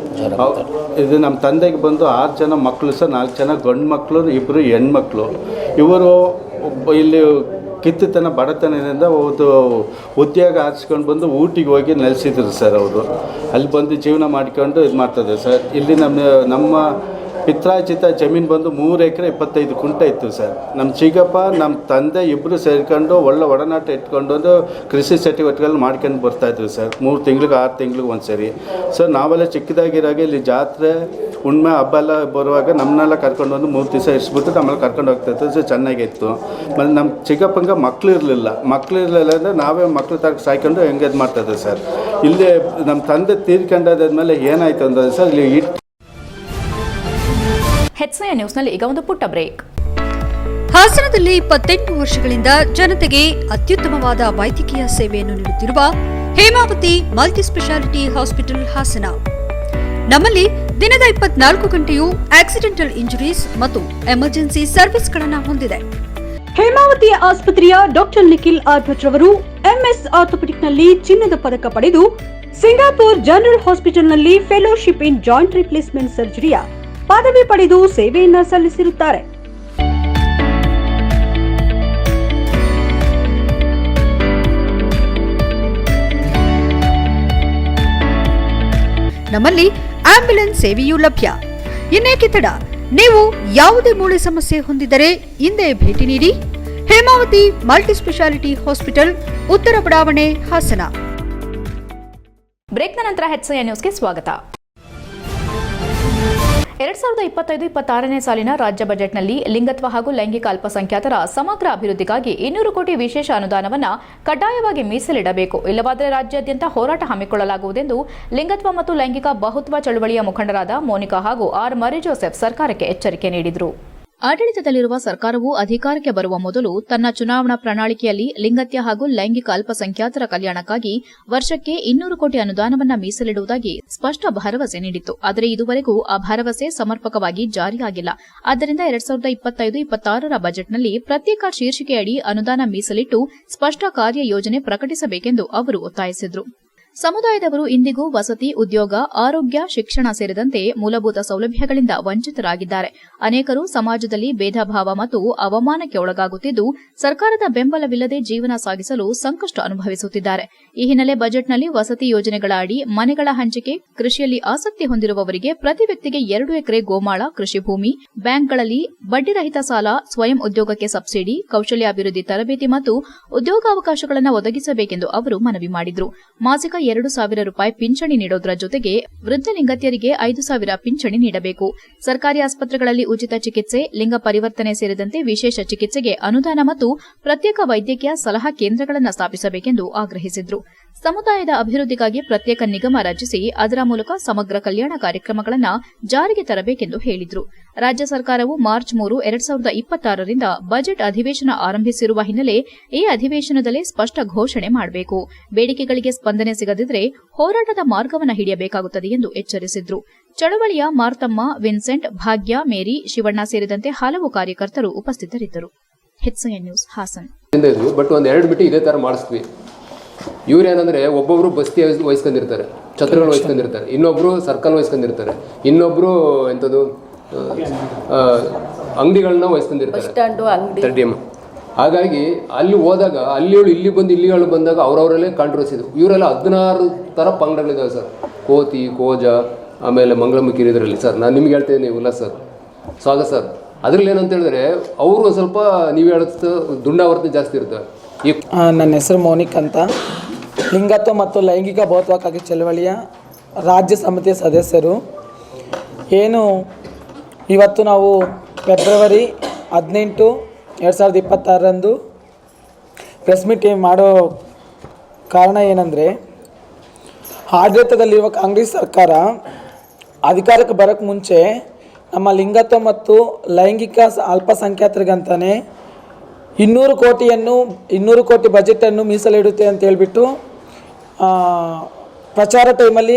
J: ಇದು ನಮ್ಮ ತಂದೆಗೆ ಬಂದು 6 ಜನ ಮಕ್ಕಳು ಸರ್. 4 ಜನ ಗಂಡು ಮಕ್ಕಳು, 2 ಹೆಣ್ಮಕ್ಳು. ಇವರು ಇಲ್ಲಿ ಕಿತ್ತತನ ಬಡತನದಿಂದ ಒಂದು ಉದ್ಯೋಗ ಆರಿಸ್ಕೊಂಡು ಬಂದು ಊಟಿಗೆ ಹೋಗಿ ನೆಲೆಸಿದ್ರು ಸರ್. ಅವರು ಅಲ್ಲಿ ಬಂದು ಜೀವನ ಮಾಡ್ಕೊಂಡು ಇದು ಮಾಡ್ತದೆ ಸರ್. ಇಲ್ಲಿ ನಮ್ಮ ಪಿತ್ರಾರ್ಜಿತ ಜಮೀನು ಬಂದು 3 ಎಕರೆ 25 ಕುಂಟೆ ಇತ್ತು ಸರ್. ನಮ್ಮ ಚಿಕ್ಕಪ್ಪ, ನಮ್ಮ ತಂದೆ ಇಬ್ಬರು ಸೇರಿಕೊಂಡು ಒಳ್ಳೆ ಒಡನಾಟ ಇಟ್ಕೊಂಡು ಕೃಷಿ ಚಟುವಟಿಕೆಗಳು ಮಾಡ್ಕೊಂಡು ಬರ್ತಾಯಿದ್ರು ಸರ್. 3 ತಿಂಗಳಿಗೆ 6 ತಿಂಗಳಿಗೆ ಒಂದು ಸರಿ ಸರ್. ನಾವೆಲ್ಲ ಚಿಕ್ಕದಾಗಿರಾಗ ಇಲ್ಲಿ ಜಾತ್ರೆ, ಹುಣ್ಣಿಮೆ, ಹಬ್ಬ ಎಲ್ಲ ಬರುವಾಗ ನಮ್ಮನ್ನೆಲ್ಲ ಕರ್ಕೊಂಡು 3 ದಿವಸ ಇರಿಸ್ಬಿಟ್ಟು ನಮ್ಮಲ್ಲಿ ಕರ್ಕೊಂಡು ಹೋಗ್ತಾಯಿತ್ತು ಸರ್. ಚೆನ್ನಾಗಿತ್ತು. ಮತ್ತು ನಮ್ಮ ಚಿಕ್ಕಪ್ಪಂಗೆ ಮಕ್ಕಳು ಇರಲಿಲ್ಲ ಅಂದರೆ ನಾವೇ ಮಕ್ಕಳು ಸಾಯ್ಕೊಂಡು ಹೆಂಗೆ ಇದು ಮಾಡ್ತಾಯಿದ್ದೆ ಸರ್. ಇಲ್ಲಿ ನಮ್ಮ ತಂದೆ ತೀರ್ಕೊಂಡಾದ್ಮೇಲೆ ಏನಾಯಿತು ಅಂದರೆ ಸರ್, ಇಲ್ಲಿ
A: HCN ನ್ಯೂಸ್ನಲ್ಲಿ ಈಗ ಒಂದು ಪುಟ್ಟ ಬ್ರೇಕ್.
K: ಹಾಸನದಲ್ಲಿ 28 ವರ್ಷಗಳಿಂದ ಜನತೆಗೆ ಅತ್ಯುತ್ತಮವಾದ ವೈದ್ಯಕೀಯ ಸೇವೆಯನ್ನು ನೀಡುತ್ತಿರುವ Hemavathi multi speciality hospital Hassan. ನಮ್ಮಲ್ಲಿ ದಿನದ 24 ಗಂಟೆಯೂ ಆಕ್ಸಿಡೆಂಟಲ್ ಇಂಜುರೀಸ್ ಮತ್ತು ಎಮರ್ಜೆನ್ಸಿ ಸರ್ವಿಸ್ಗಳನ್ನು ಹೊಂದಿದೆ. ಹೇಮಾವತಿ ಆಸ್ಪತ್ರೆಯ ಡಾಕ್ಟರ್ ನಿಖಿಲ್ ಆರ್ ಭಟ್ ರವರು MS ಆರ್ಥೋಪೆಡಿಕ್ನಲ್ಲಿ ಚಿನ್ನದ ಪದಕ ಪಡೆದು ಸಿಂಗಾಪುರ್ ಜನರಲ್ ಹಾಸ್ಪಿಟಲ್ನಲ್ಲಿ ಫೆಲೋಶಿಪ್ ಇನ್ ಜಾಯಿಂಟ್ ರಿಪ್ಲೇಸ್ಮೆಂಟ್ ಸರ್ಜರಿಯ ಪದವಿ ಪಡೆದು ಸೇವೆಯನ್ನ ಸಲ್ಲಿಸಿರುತ್ತಾರೆ. ನಮ್ಮಲ್ಲಿ ಆಂಬ್ಯುಲೆನ್ಸ್ ಸೇವೆಯೂ ಲಭ್ಯ. ಇನ್ನೇಕೆ ತಡ? ನೀವು ಯಾವುದೇ ಮೂಳೆ ಸಮಸ್ಯೆ ಹೊಂದಿದರೆ ಹಿಂದೆ ಭೇಟಿ ನೀಡಿ. ಹೇಮಾವತಿ ಮಲ್ಟಿ ಸ್ಪೆಷಾಲಿಟಿ ಹಾಸ್ಪಿಟಲ್, ಉತ್ತರ ಬಡಾವಣೆ, ಹಾಸನ.
A: ಬ್ರೇಕ್ನ ನಂತರ HCN ನ್ಯೂಸ್ಗೆ ಸ್ವಾಗತ. 2025-26ನೇ ಸಾಲಿನ ರಾಜ್ಯ ಬಜೆಟ್ನಲ್ಲಿ ಲಿಂಗತ್ವ ಹಾಗೂ ಲೈಂಗಿಕ ಅಲ್ಪಸಂಖ್ಯಾತರ ಸಮಗ್ರ ಅಭಿವೃದ್ಧಿಗಾಗಿ 200 ಕೋಟಿ ವಿಶೇಷ ಅನುದಾನವನ್ನು ಕಡ್ಡಾಯವಾಗಿ ಮೀಸಲಿಡಬೇಕು. ಇಲ್ಲವಾದರೆ ರಾಜ್ಯಾದ್ಯಂತ ಹೋರಾಟ ಹಮ್ಮಿಕೊಳ್ಳಲಾಗುವುದೆಂದು ಲಿಂಗತ್ವ ಮತ್ತು ಲೈಂಗಿಕ ಬಹುತ್ವ ಚಳವಳಿಯ ಮುಖಂಡರಾದ ಮೋನಿಕಾ ಹಾಗೂ ಆರ್ ಮರಿ ಜೋಸೆಫ್ ಸರ್ಕಾರಕ್ಕೆ ಎಚ್ಚರಿಕೆ ನೀಡಿದರು. ಆಡಳಿತದಲ್ಲಿರುವ ಸರ್ಕಾರವು ಅಧಿಕಾರಕ್ಕೆ ಬರುವ ಮೊದಲು ತನ್ನ ಚುನಾವಣಾ ಪ್ರಣಾಳಿಕೆಯಲ್ಲಿ ಲಿಂಗತ್ಯ ಹಾಗೂ ಲೈಂಗಿಕ ಅಲ್ಪಸಂಖ್ಯಾತರ ಕಲ್ಯಾಣಕ್ಕಾಗಿ ವರ್ಷಕ್ಕೆ 200 ಕೋಟಿ ಅನುದಾನವನ್ನು ಮೀಸಲಿಡುವುದಾಗಿ ಸ್ಪಷ್ಟ ಭರವಸೆ ನೀಡಿತ್ತು. ಆದರೆ ಇದುವರೆಗೂ ಆ ಭರವಸೆ ಸಮರ್ಪಕವಾಗಿ ಜಾರಿಯಾಗಿಲ್ಲ. ಆದ್ದರಿಂದ 2025-26ರ ಬಜೆಟ್ನಲ್ಲಿ ಪ್ರತ್ಯೇಕ ಶೀರ್ಷಿಕೆಯಡಿ ಅನುದಾನ ಮೀಸಲಿಟ್ಟು ಸ್ಪಷ್ಟ ಕಾರ್ಯಯೋಜನೆ ಪ್ರಕಟಿಸಬೇಕೆಂದು ಅವರು ಒತ್ತಾಯಿಸಿದರು. ಸಮುದಾಯದವರು ಇಂದಿಗೂ ವಸತಿ, ಉದ್ಯೋಗ, ಆರೋಗ್ಯ, ಶಿಕ್ಷಣ ಸೇರಿದಂತೆ ಮೂಲಭೂತ ಸೌಲಭ್ಯಗಳಿಂದ ವಂಚಿತರಾಗಿದ್ದಾರೆ. ಅನೇಕರು ಸಮಾಜದಲ್ಲಿ ಭೇದಭಾವ ಮತ್ತು ಅವಮಾನಕ್ಕೆ ಒಳಗಾಗುತ್ತಿದ್ದು ಸರ್ಕಾರದ ಬೆಂಬಲವಿಲ್ಲದೆ ಜೀವನ ಸಾಗಿಸಲು ಸಂಕಷ್ಟ ಅನುಭವಿಸುತ್ತಿದ್ದಾರೆ. ಈ ಹಿನ್ನೆಲೆ ಬಜೆಟ್ನಲ್ಲಿ ವಸತಿ ಯೋಜನೆಗಳ ಅಡಿ ಮನೆಗಳ ಹಂಚಿಕೆ, ಕೃಷಿಯಲ್ಲಿ ಆಸಕ್ತಿ ಹೊಂದಿರುವವರಿಗೆ ಪ್ರತಿ ವ್ಯಕ್ತಿಗೆ 2 ಎಕರೆ ಗೋಮಾಳ ಕೃಷಿ ಭೂಮಿ, ಬ್ಯಾಂಕ್ಗಳಲ್ಲಿ ಬಡ್ಡಿರಹಿತ ಸಾಲ, ಸ್ವಯಂ ಉದ್ಯೋಗಕ್ಕೆ ಸಬ್ಸಿಡಿ, ಕೌಶಲ್ಯಾಭಿವೃದ್ಧಿ ತರಬೇತಿ ಮತ್ತು ಉದ್ಯೋಗಾವಕಾಶಗಳನ್ನು ಒದಗಿಸಬೇಕೆಂದು ಅವರು ಮನವಿ ಮಾಡಿದರು. ಮಾಸಿಕ 2,000 ರೂಪಾಯಿ ಪಿಂಚಣಿ ನೀಡೋದರ ಜೊತೆಗೆ ವೃದ್ಧ ಲಿಂಗತ್ಯರಿಗೆ 5,000 ಪಿಂಚಣಿ ನೀಡಬೇಕು. ಸರ್ಕಾರಿ ಆಸ್ಪತ್ರೆಗಳಲ್ಲಿ ಉಚಿತ ಚಿಕಿತ್ಸೆ, ಲಿಂಗ ಪರಿವರ್ತನೆ ಸೇರಿದಂತೆ ವಿಶೇಷ ಚಿಕಿತ್ಸೆಗೆ ಅನುದಾನ ಮತ್ತು ಪ್ರತ್ಯೇಕ ವೈದ್ಯಕೀಯ ಸಲಹಾ ಕೇಂದ್ರಗಳನ್ನು ಸ್ಥಾಪಿಸಬೇಕೆಂದು ಆಗ್ರಹಿಸಿದರು. ಸಮುದಾಯದ ಅಭಿವೃದ್ಧಿಗಾಗಿ ಪ್ರತ್ಯೇಕ ನಿಗಮ ರಚಿಸಿ ಅದರ ಮೂಲಕ ಸಮಗ್ರ ಕಲ್ಯಾಣ ಕಾರ್ಯಕ್ರಮಗಳನ್ನು ಜಾರಿಗೆ ತರಬೇಕೆಂದು ಹೇಳಿದರು. ರಾಜ್ಯ ಸರ್ಕಾರವು ಮಾರ್ಚ್ 3, 2026ರಿಂದ ಬಜೆಟ್ ಅಧಿವೇಶನ ಆರಂಭಿಸಿರುವ ಹಿನ್ನೆಲೆ ಈ ಅಧಿವೇಶನದಲ್ಲಿ ಸ್ಪಷ್ಟ ಘೋಷಣೆ ಮಾಡಬೇಕು. ಬೇಡಿಕೆಗಳಿಗೆ ಸ್ಪಂದನೆ ಸಿಗದಿದ್ದರೆ ಹೋರಾಟದ ಮಾರ್ಗವನ್ನು ಹಿಡಿಯಬೇಕಾಗುತ್ತದೆ ಎಂದು ಎಚ್ಚರಿಸಿದರು. ಚಳವಳಿಯ ಮಾರ್ತಮ್ಮ, ವಿನ್ಸೆಂಟ್, ಭಾಗ್ಯ, ಮೇರಿ, ಶಿವಣ್ಣ ಸೇರಿದಂತೆ ಹಲವು ಕಾರ್ಯಕರ್ತರು ಉಪಸ್ಥಿತರಿದ್ದರು. HCN news, Haasan.
L: ಬಟ್ ಒಂದು 2 ಮೀಟಿಂಗ್ ಇದೇ ತರ ಮಾಡಿಸ್ತೀವಿ. ಇವ್ರೇನಂದ್ರೆ ಒಬ್ಬೊಬ್ರು ಬಸ್ತಿ ವಹಿಸ್ಕೊಂಡಿರ್ತಾರೆ, ಛತ್ರಗಳು ವಹಿಸ್ಕೊಂಡಿರ್ತಾರೆ, ಇನ್ನೊಬ್ರು ಸರ್ಕಲ್ ವಹಿಸ್ಕೊಂಡಿರ್ತಾರೆ, ಇನ್ನೊಬ್ರು ಎಂಥದ್ದು ಅಂಗಡಿಗಳನ್ನ ವಹಿಸ್ಕೊಂಡಿರ್ತಾರೆ. ಹಾಗಾಗಿ ಅಲ್ಲಿ ಹೋದಾಗ ಅಲ್ಲಿಗಳು ಇಲ್ಲಿ ಬಂದಾಗ ಅವ್ರವರಲ್ಲೇ ಕಾಂಟ್ರವರ್ಸಿ ಇದು. ಇವರೆಲ್ಲ 16 ಥರ ಪಂಗಡಗಳಿದ್ದಾವೆ ಸರ್. ಕೋತಿ, ಕೋಜ, ಆಮೇಲೆ ಮಂಗಳಮುಖಿ ಇದರಲ್ಲಿ ಸರ್. ನಾನು ನಿಮ್ಗೆ ಹೇಳ್ತೇನೆ, ಇಲ್ಲ ಸರ್, ಸ್ವಾಗತ ಸರ್. ಅದರಲ್ಲಿ ಏನಂತ ಹೇಳಿದ್ರೆ ಅವರು ಸ್ವಲ್ಪ ನೀವು ಹೇಳೋದು ದುಂಡಾವರ್ತನೆ ಜಾಸ್ತಿ ಇರ್ತವೆ.
M: ನನ್ನ ಹೆಸರು ಮೌನಿಕ್ ಅಂತ, ಲಿಂಗತ್ವ ಮತ್ತು ಲೈಂಗಿಕ ಭೌತ್ವಕ್ಕಾಗಿ ಚಳವಳಿಯ ರಾಜ್ಯ ಸಮಿತಿಯ ಸದಸ್ಯರು. ಏನು ಇವತ್ತು ನಾವು ಫೆಬ್ರವರಿ 18, 2026ರಂದು ಪ್ರೆಸ್ ಮೀಟ್ ಮಾಡೋ ಕಾರಣ ಏನಂದರೆ, ಆಡಳಿತದಲ್ಲಿರುವ ಕಾಂಗ್ರೆಸ್ ಸರ್ಕಾರ ಅಧಿಕಾರಕ್ಕೆ ಬರೋಕ್ಕೆ ಮುಂಚೆ ನಮ್ಮ ಲಿಂಗತ್ವ ಮತ್ತು ಲೈಂಗಿಕ ಅಲ್ಪಸಂಖ್ಯಾತರಿಗಂತಾನೆ 200 ಕೋಟಿ ಬಜೆಟನ್ನು ಮೀಸಲಿಡುತ್ತೆ ಅಂತ ಹೇಳ್ಬಿಟ್ಟು ಪ್ರಚಾರ ಟೈಮಲ್ಲಿ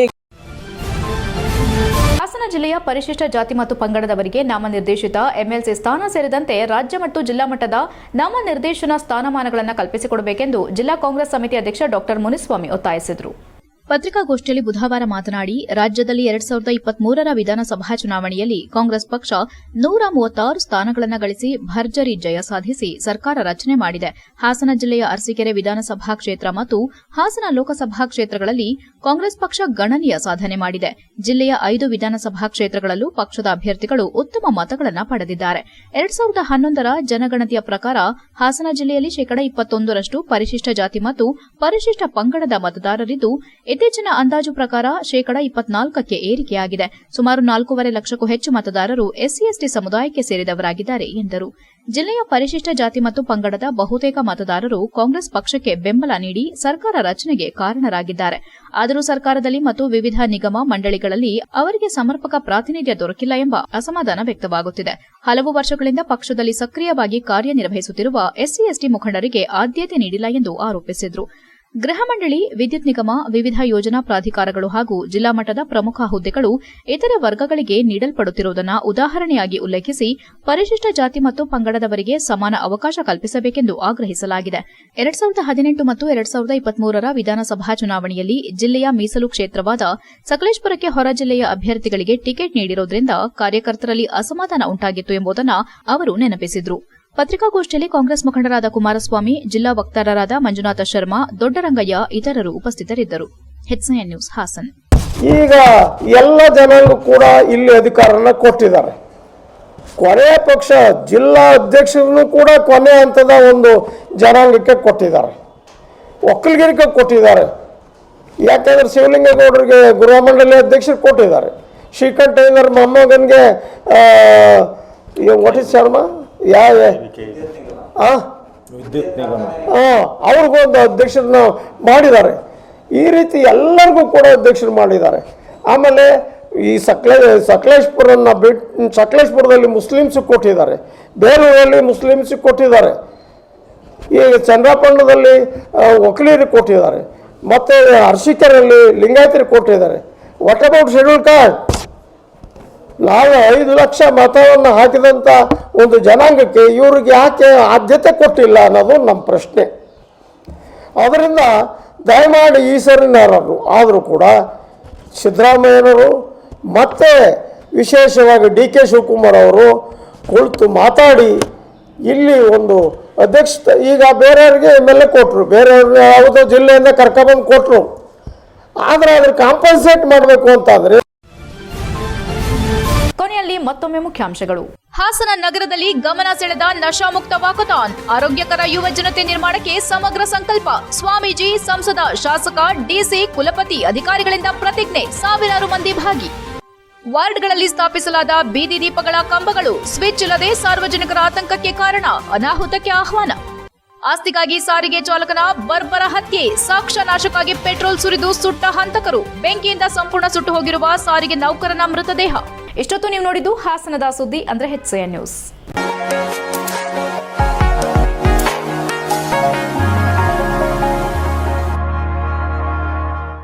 A: ಹಾಸನ ಜಿಲ್ಲೆಯ ಪರಿಶಿಷ್ಟ ಜಾತಿ ಮತ್ತು ಪಂಗಡದವರಿಗೆ ನಾಮನಿರ್ದೇಶಿತ MLC ಸ್ಥಾನ ಸೇರಿದಂತೆ ರಾಜ್ಯ ಮತ್ತು ಜಿಲ್ಲಾ ಮಟ್ಟದ ನಾಮನಿರ್ದೇಶನ ಸ್ಥಾನಮಾನಗಳನ್ನು ಕಲ್ಪಿಸಿಕೊಡಬೇಕೆಂದು ಜಿಲ್ಲಾ ಕಾಂಗ್ರೆಸ್ ಸಮಿತಿ ಅಧ್ಯಕ್ಷ ಡಾ ಮುನಿಸ್ವಾಮಿ ಒತ್ತಾಯಿಸಿದರು. ಪತ್ರಿಕಾಗೋಷ್ಠಿಯಲ್ಲಿ ಬುಧವಾರ ಮಾತನಾಡಿ, ರಾಜ್ಯದಲ್ಲಿ 2023ರ ವಿಧಾನಸಭಾ ಚುನಾವಣೆಯಲ್ಲಿ ಕಾಂಗ್ರೆಸ್ ಪಕ್ಷ 136 ಸ್ಥಾನಗಳನ್ನು ಗಳಿಸಿ ಭರ್ಜರಿ ಜಯ ಸಾಧಿಸಿ ಸರ್ಕಾರ ರಚನೆ ಮಾಡಿದೆ. ಹಾಸನ ಜಿಲ್ಲೆಯ ಅರಸೀಕೆರೆ ವಿಧಾನಸಭಾ ಕ್ಷೇತ್ರ ಮತ್ತು ಹಾಸನ ಲೋಕಸಭಾ ಕ್ಷೇತ್ರಗಳಲ್ಲಿ ಕಾಂಗ್ರೆಸ್ ಪಕ್ಷ ಗಣನೀಯ ಸಾಧನೆ ಮಾಡಿದೆ. ಜಿಲ್ಲೆಯ 5 ವಿಧಾನಸಭಾ ಕ್ಷೇತ್ರಗಳಲ್ಲೂ ಪಕ್ಷದ ಅಭ್ಯರ್ಥಿಗಳು ಉತ್ತಮ ಮತಗಳನ್ನು ಪಡೆದಿದ್ದಾರೆ. 2011ರ ಜನಗಣತಿಯ ಪ್ರಕಾರ ಹಾಸನ ಜಿಲ್ಲೆಯಲ್ಲಿ 21% ಪರಿಶಿಷ್ಟ ಜಾತಿ ಮತ್ತು ಪರಿಶಿಷ್ಟ ಪಂಗಡದ ಮತದಾರರಿದ್ದು, ಇತ್ತೀಚಿನ ಅಂದಾಜು ಪ್ರಕಾರ 24% ಏರಿಕೆಯಾಗಿದೆ. ಸುಮಾರು 4.5 ಲಕ್ಷಕ್ಕೂ ಹೆಚ್ಚು ಮತದಾರರು SC/ST ಸಮುದಾಯಕ್ಕೆ ಸೇರಿದವರಾಗಿದ್ದಾರೆ ಎಂದರು. ಜಿಲ್ಲೆಯ ಪರಿಶಿಷ್ಟ ಜಾತಿ ಮತ್ತು ಪಂಗಡದ ಬಹುತೇಕ ಮತದಾರರು ಕಾಂಗ್ರೆಸ್ ಪಕ್ಷಕ್ಕೆ ಬೆಂಬಲ ನೀಡಿ ಸರ್ಕಾರ ರಚನೆಗೆ ಕಾರಣರಾಗಿದ್ದಾರೆ. ಆದರೂ ಸರ್ಕಾರದಲ್ಲಿ ಮತ್ತು ವಿವಿಧ ನಿಗಮ ಮಂಡಳಿಗಳಲ್ಲಿ ಅವರಿಗೆ ಸಮರ್ಪಕ ಪ್ರಾತಿನಿಧ್ಯ ದೊರಕಿಲ್ಲ ಎಂಬ ಅಸಮಾಧಾನ ವ್ಯಕ್ತವಾಗುತ್ತಿದೆ. ಹಲವು ವರ್ಷಗಳಿಂದ ಪಕ್ಷದಲ್ಲಿ ಸಕ್ರಿಯವಾಗಿ ಕಾರ್ಯನಿರ್ವಹಿಸುತ್ತಿರುವ SC/ST ಮುಖಂಡರಿಗೆ ಆದ್ಯತೆ ನೀಡಿಲ್ಲ ಎಂದು ಆರೋಪಿಸಿದರು. ಗೃಹ ಮಂಡಳಿ, ವಿದ್ಯುತ್ ನಿಗಮ, ವಿವಿಧ ಯೋಜನಾ ಪ್ರಾಧಿಕಾರಗಳು ಹಾಗೂ ಜಿಲ್ಲಾ ಮಟ್ಟದ ಪ್ರಮುಖ ಹುದ್ದೆಗಳು ಇತರೆ ವರ್ಗಗಳಿಗೆ ನೀಡಲ್ಪಡುತ್ತಿರುವುದನ್ನು ಉದಾಹರಣೆಯಾಗಿ ಉಲ್ಲೇಖಿಸಿ ಪರಿಶಿಷ್ಟ ಜಾತಿ ಮತ್ತು ಪಂಗಡದವರಿಗೆ ಸಮಾನ ಅವಕಾಶ ಕಲ್ಪಿಸಬೇಕೆಂದು ಆಗ್ರಹಿಸಲಾಗಿದೆ. 2018 ಮತ್ತು 2023ರ ವಿಧಾನಸಭಾ ಚುನಾವಣೆಯಲ್ಲಿ ಜಿಲ್ಲೆಯ ಮೀಸಲು ಕ್ಷೇತ್ರವಾದ ಸಕಲೇಶಪುರಕ್ಕೆ ಹೊರ ಜಿಲ್ಲೆಯ ಅಭ್ಯರ್ಥಿಗಳಿಗೆ ಟಿಕೆಟ್ ನೀಡಿರುವುದರಿಂದ ಕಾರ್ಯಕರ್ತರಲ್ಲಿ ಅಸಮಾಧಾನ ಉಂಟಾಗಿತ್ತು ಎಂಬುದನ್ನು ಅವರು ನೆನಪಿಸಿದರು. ಪತ್ರಿಕಾಗೋಷ್ಠಿಯಲ್ಲಿ ಕಾಂಗ್ರೆಸ್ ಮುಖಂಡರಾದ ಕುಮಾರಸ್ವಾಮಿ, ಜಿಲ್ಲಾ ವಕ್ತಾರರಾದ ಮಂಜುನಾಥ ಶರ್ಮಾ, ದೊಡ್ಡರಂಗಯ್ಯ ಇತರರು ಉಪಸ್ಥಿತರಿದ್ದರು. HCN news, Hassan.
N: ಈಗ ಎಲ್ಲ ಜನರು ಕೂಡ ಇಲ್ಲಿ ಅಧಿಕಾರನ ಕೊಟ್ಟಿದ್ದಾರೆ. ಕೊನೆಯ ಪಕ್ಷ ಜಿಲ್ಲಾ ಅಧ್ಯಕ್ಷರನ್ನು ಕೂಡ ಕೊನೆ ಹಂತದ ಒಂದು ಜನಾಂಗಕ್ಕೆ ಕೊಟ್ಟಿದ್ದಾರೆ, ಒಕ್ಕಲಿಗರಿಗೆ ಕೊಟ್ಟಿದ್ದಾರೆ. ಯಾಕೆಂದ್ರೆ ಶಿವಲಿಂಗೇಗೌಡರಿಗೆ ಗೃಹ ಮಂಡಳಿ ಅಧ್ಯಕ್ಷರು ಕೊಟ್ಟಿದ್ದಾರೆ, ಶ್ರೀಕಂಠಯ್ಯನವರ ಮೊಮ್ಮಗನಿಗೆ ಶರ್ಮಾ ಅವ್ರಿಗೊಂದು ಅಧ್ಯಕ್ಷರನ್ನ ಮಾಡಿದ್ದಾರೆ. ಈ ರೀತಿ ಎಲ್ಲರಿಗೂ ಕೂಡ ಅಧ್ಯಕ್ಷರು ಮಾಡಿದ್ದಾರೆ. ಆಮೇಲೆ ಈ ಸಕಲೇಶ್ಪುರದಲ್ಲಿ ಮುಸ್ಲಿಮ್ಸ್ ಕೊಟ್ಟಿದ್ದಾರೆ, ಬೇಲೂರಲ್ಲಿ ಮುಸ್ಲಿಮ್ಸ್ ಕೊಟ್ಟಿದ್ದಾರೆ, ಈ ಚಂದ್ರಪಟ್ಟಣದಲ್ಲಿ ಒಕ್ಕಲಿಗರಿಗೆ ಕೊಟ್ಟಿದ್ದಾರೆ, ಮತ್ತು ಅರಸೀಕೆರೆಯಲ್ಲಿ ಲಿಂಗಾಯತರಿಗೆ ಕೊಟ್ಟಿದ್ದಾರೆ. What about schedule caste? ನಾವು 5 ಲಕ್ಷ ಮತವನ್ನು ಹಾಕಿದಂಥ ಒಂದು ಜನಾಂಗಕ್ಕೆ ಇವ್ರಿಗೆ ಯಾಕೆ ಆದ್ಯತೆ ಕೊಟ್ಟಿಲ್ಲ ಅನ್ನೋದು ನಮ್ಮ ಪ್ರಶ್ನೆ. ಅದರಿಂದ ದಯಮಾಡಿ ಈ ಸರಿನಾರರು ಆದರೂ ಕೂಡ ಸಿದ್ದರಾಮಯ್ಯನವರು ಮತ್ತು ವಿಶೇಷವಾಗಿ DK ಶಿವಕುಮಾರ್ ಅವರು ಕುಳಿತು ಮಾತಾಡಿ ಇಲ್ಲಿ ಒಂದು ಅಧ್ಯಕ್ಷತೆ, ಈಗ ಬೇರೆಯವ್ರಿಗೆ MLA ಕೊಟ್ಟರು, ಬೇರೆಯವ್ರಿಗೆ ಯಾವುದೋ ಜಿಲ್ಲೆಯಿಂದ ಕರ್ಕೊಬಂದು ಕೊಟ್ಟರು, ಆದರೆ ಅದ್ರ ಕಾಂಪನ್ಸೇಟ್ ಮಾಡಬೇಕು ಅಂತಾದರೆ.
A: ಕೊನೆಯಲ್ಲಿ ಮತ್ತೊಮ್ಮೆ ಮುಖ್ಯಾಂಶಗಳು.
B: ಹಾಸನ ನಗರದಲ್ಲಿ ಗಮನ ಸೆಳೆದ ನಶಾಮುಕ್ತ ವಾಕಥಾನ್. ಆರೋಗ್ಯಕರ ಯುವ ಜನತೆ ನಿರ್ಮಾಣಕ್ಕೆ ಸಮಗ್ರ ಸಂಕಲ್ಪ. ಸ್ವಾಮೀಜಿ, ಸಂಸದ, ಶಾಸಕ, DC, ಕುಲಪತಿ ಅಧಿಕಾರಿಗಳಿಂದ ಪ್ರತಿಜ್ಞೆ. ಸಾವಿರಾರು ಮಂದಿ ಭಾಗಿ. ವಾರ್ಡ್ಗಳಲ್ಲಿ ಸ್ಥಾಪಿಸಲಾದ ಬೀದಿ ದೀಪಗಳ ಕಂಬಗಳು ಸ್ವಿಚ್ ಇಲ್ಲದೆ ಸಾರ್ವಜನಿಕರ ಆತಂಕಕ್ಕೆ ಕಾರಣ. ಅನಾಹುತಕ್ಕೆ ಆಹ್ವಾನ. ಆಸ್ತಿಗಾಗಿ ಸಾರಿಗೆ ಚಾಲಕನ ಬರ್ಬರ ಹತ್ಯೆ, ಸಾಕ್ಷ್ಯ ನಾಶಕ್ಕಾಗಿ ಪೆಟ್ರೋಲ್ ಸುರಿದು ಸುಟ್ಟ ಹಂತಕರು, ಬೆಂಕಿಯಿಂದ ಸಂಪೂರ್ಣ ಸುಟ್ಟು ಹೋಗಿರುವ ಸಾರಿಗೆ ನೌಕರನ ಮೃತದೇಹ.
A: ಇಷ್ಟೊತ್ತು ನೀವು ನೋಡಿದ್ದು ಹಾಸನದ ಸುದ್ದಿ ಅಂದ್ರೆ HCN ನ್ಯೂಸ್.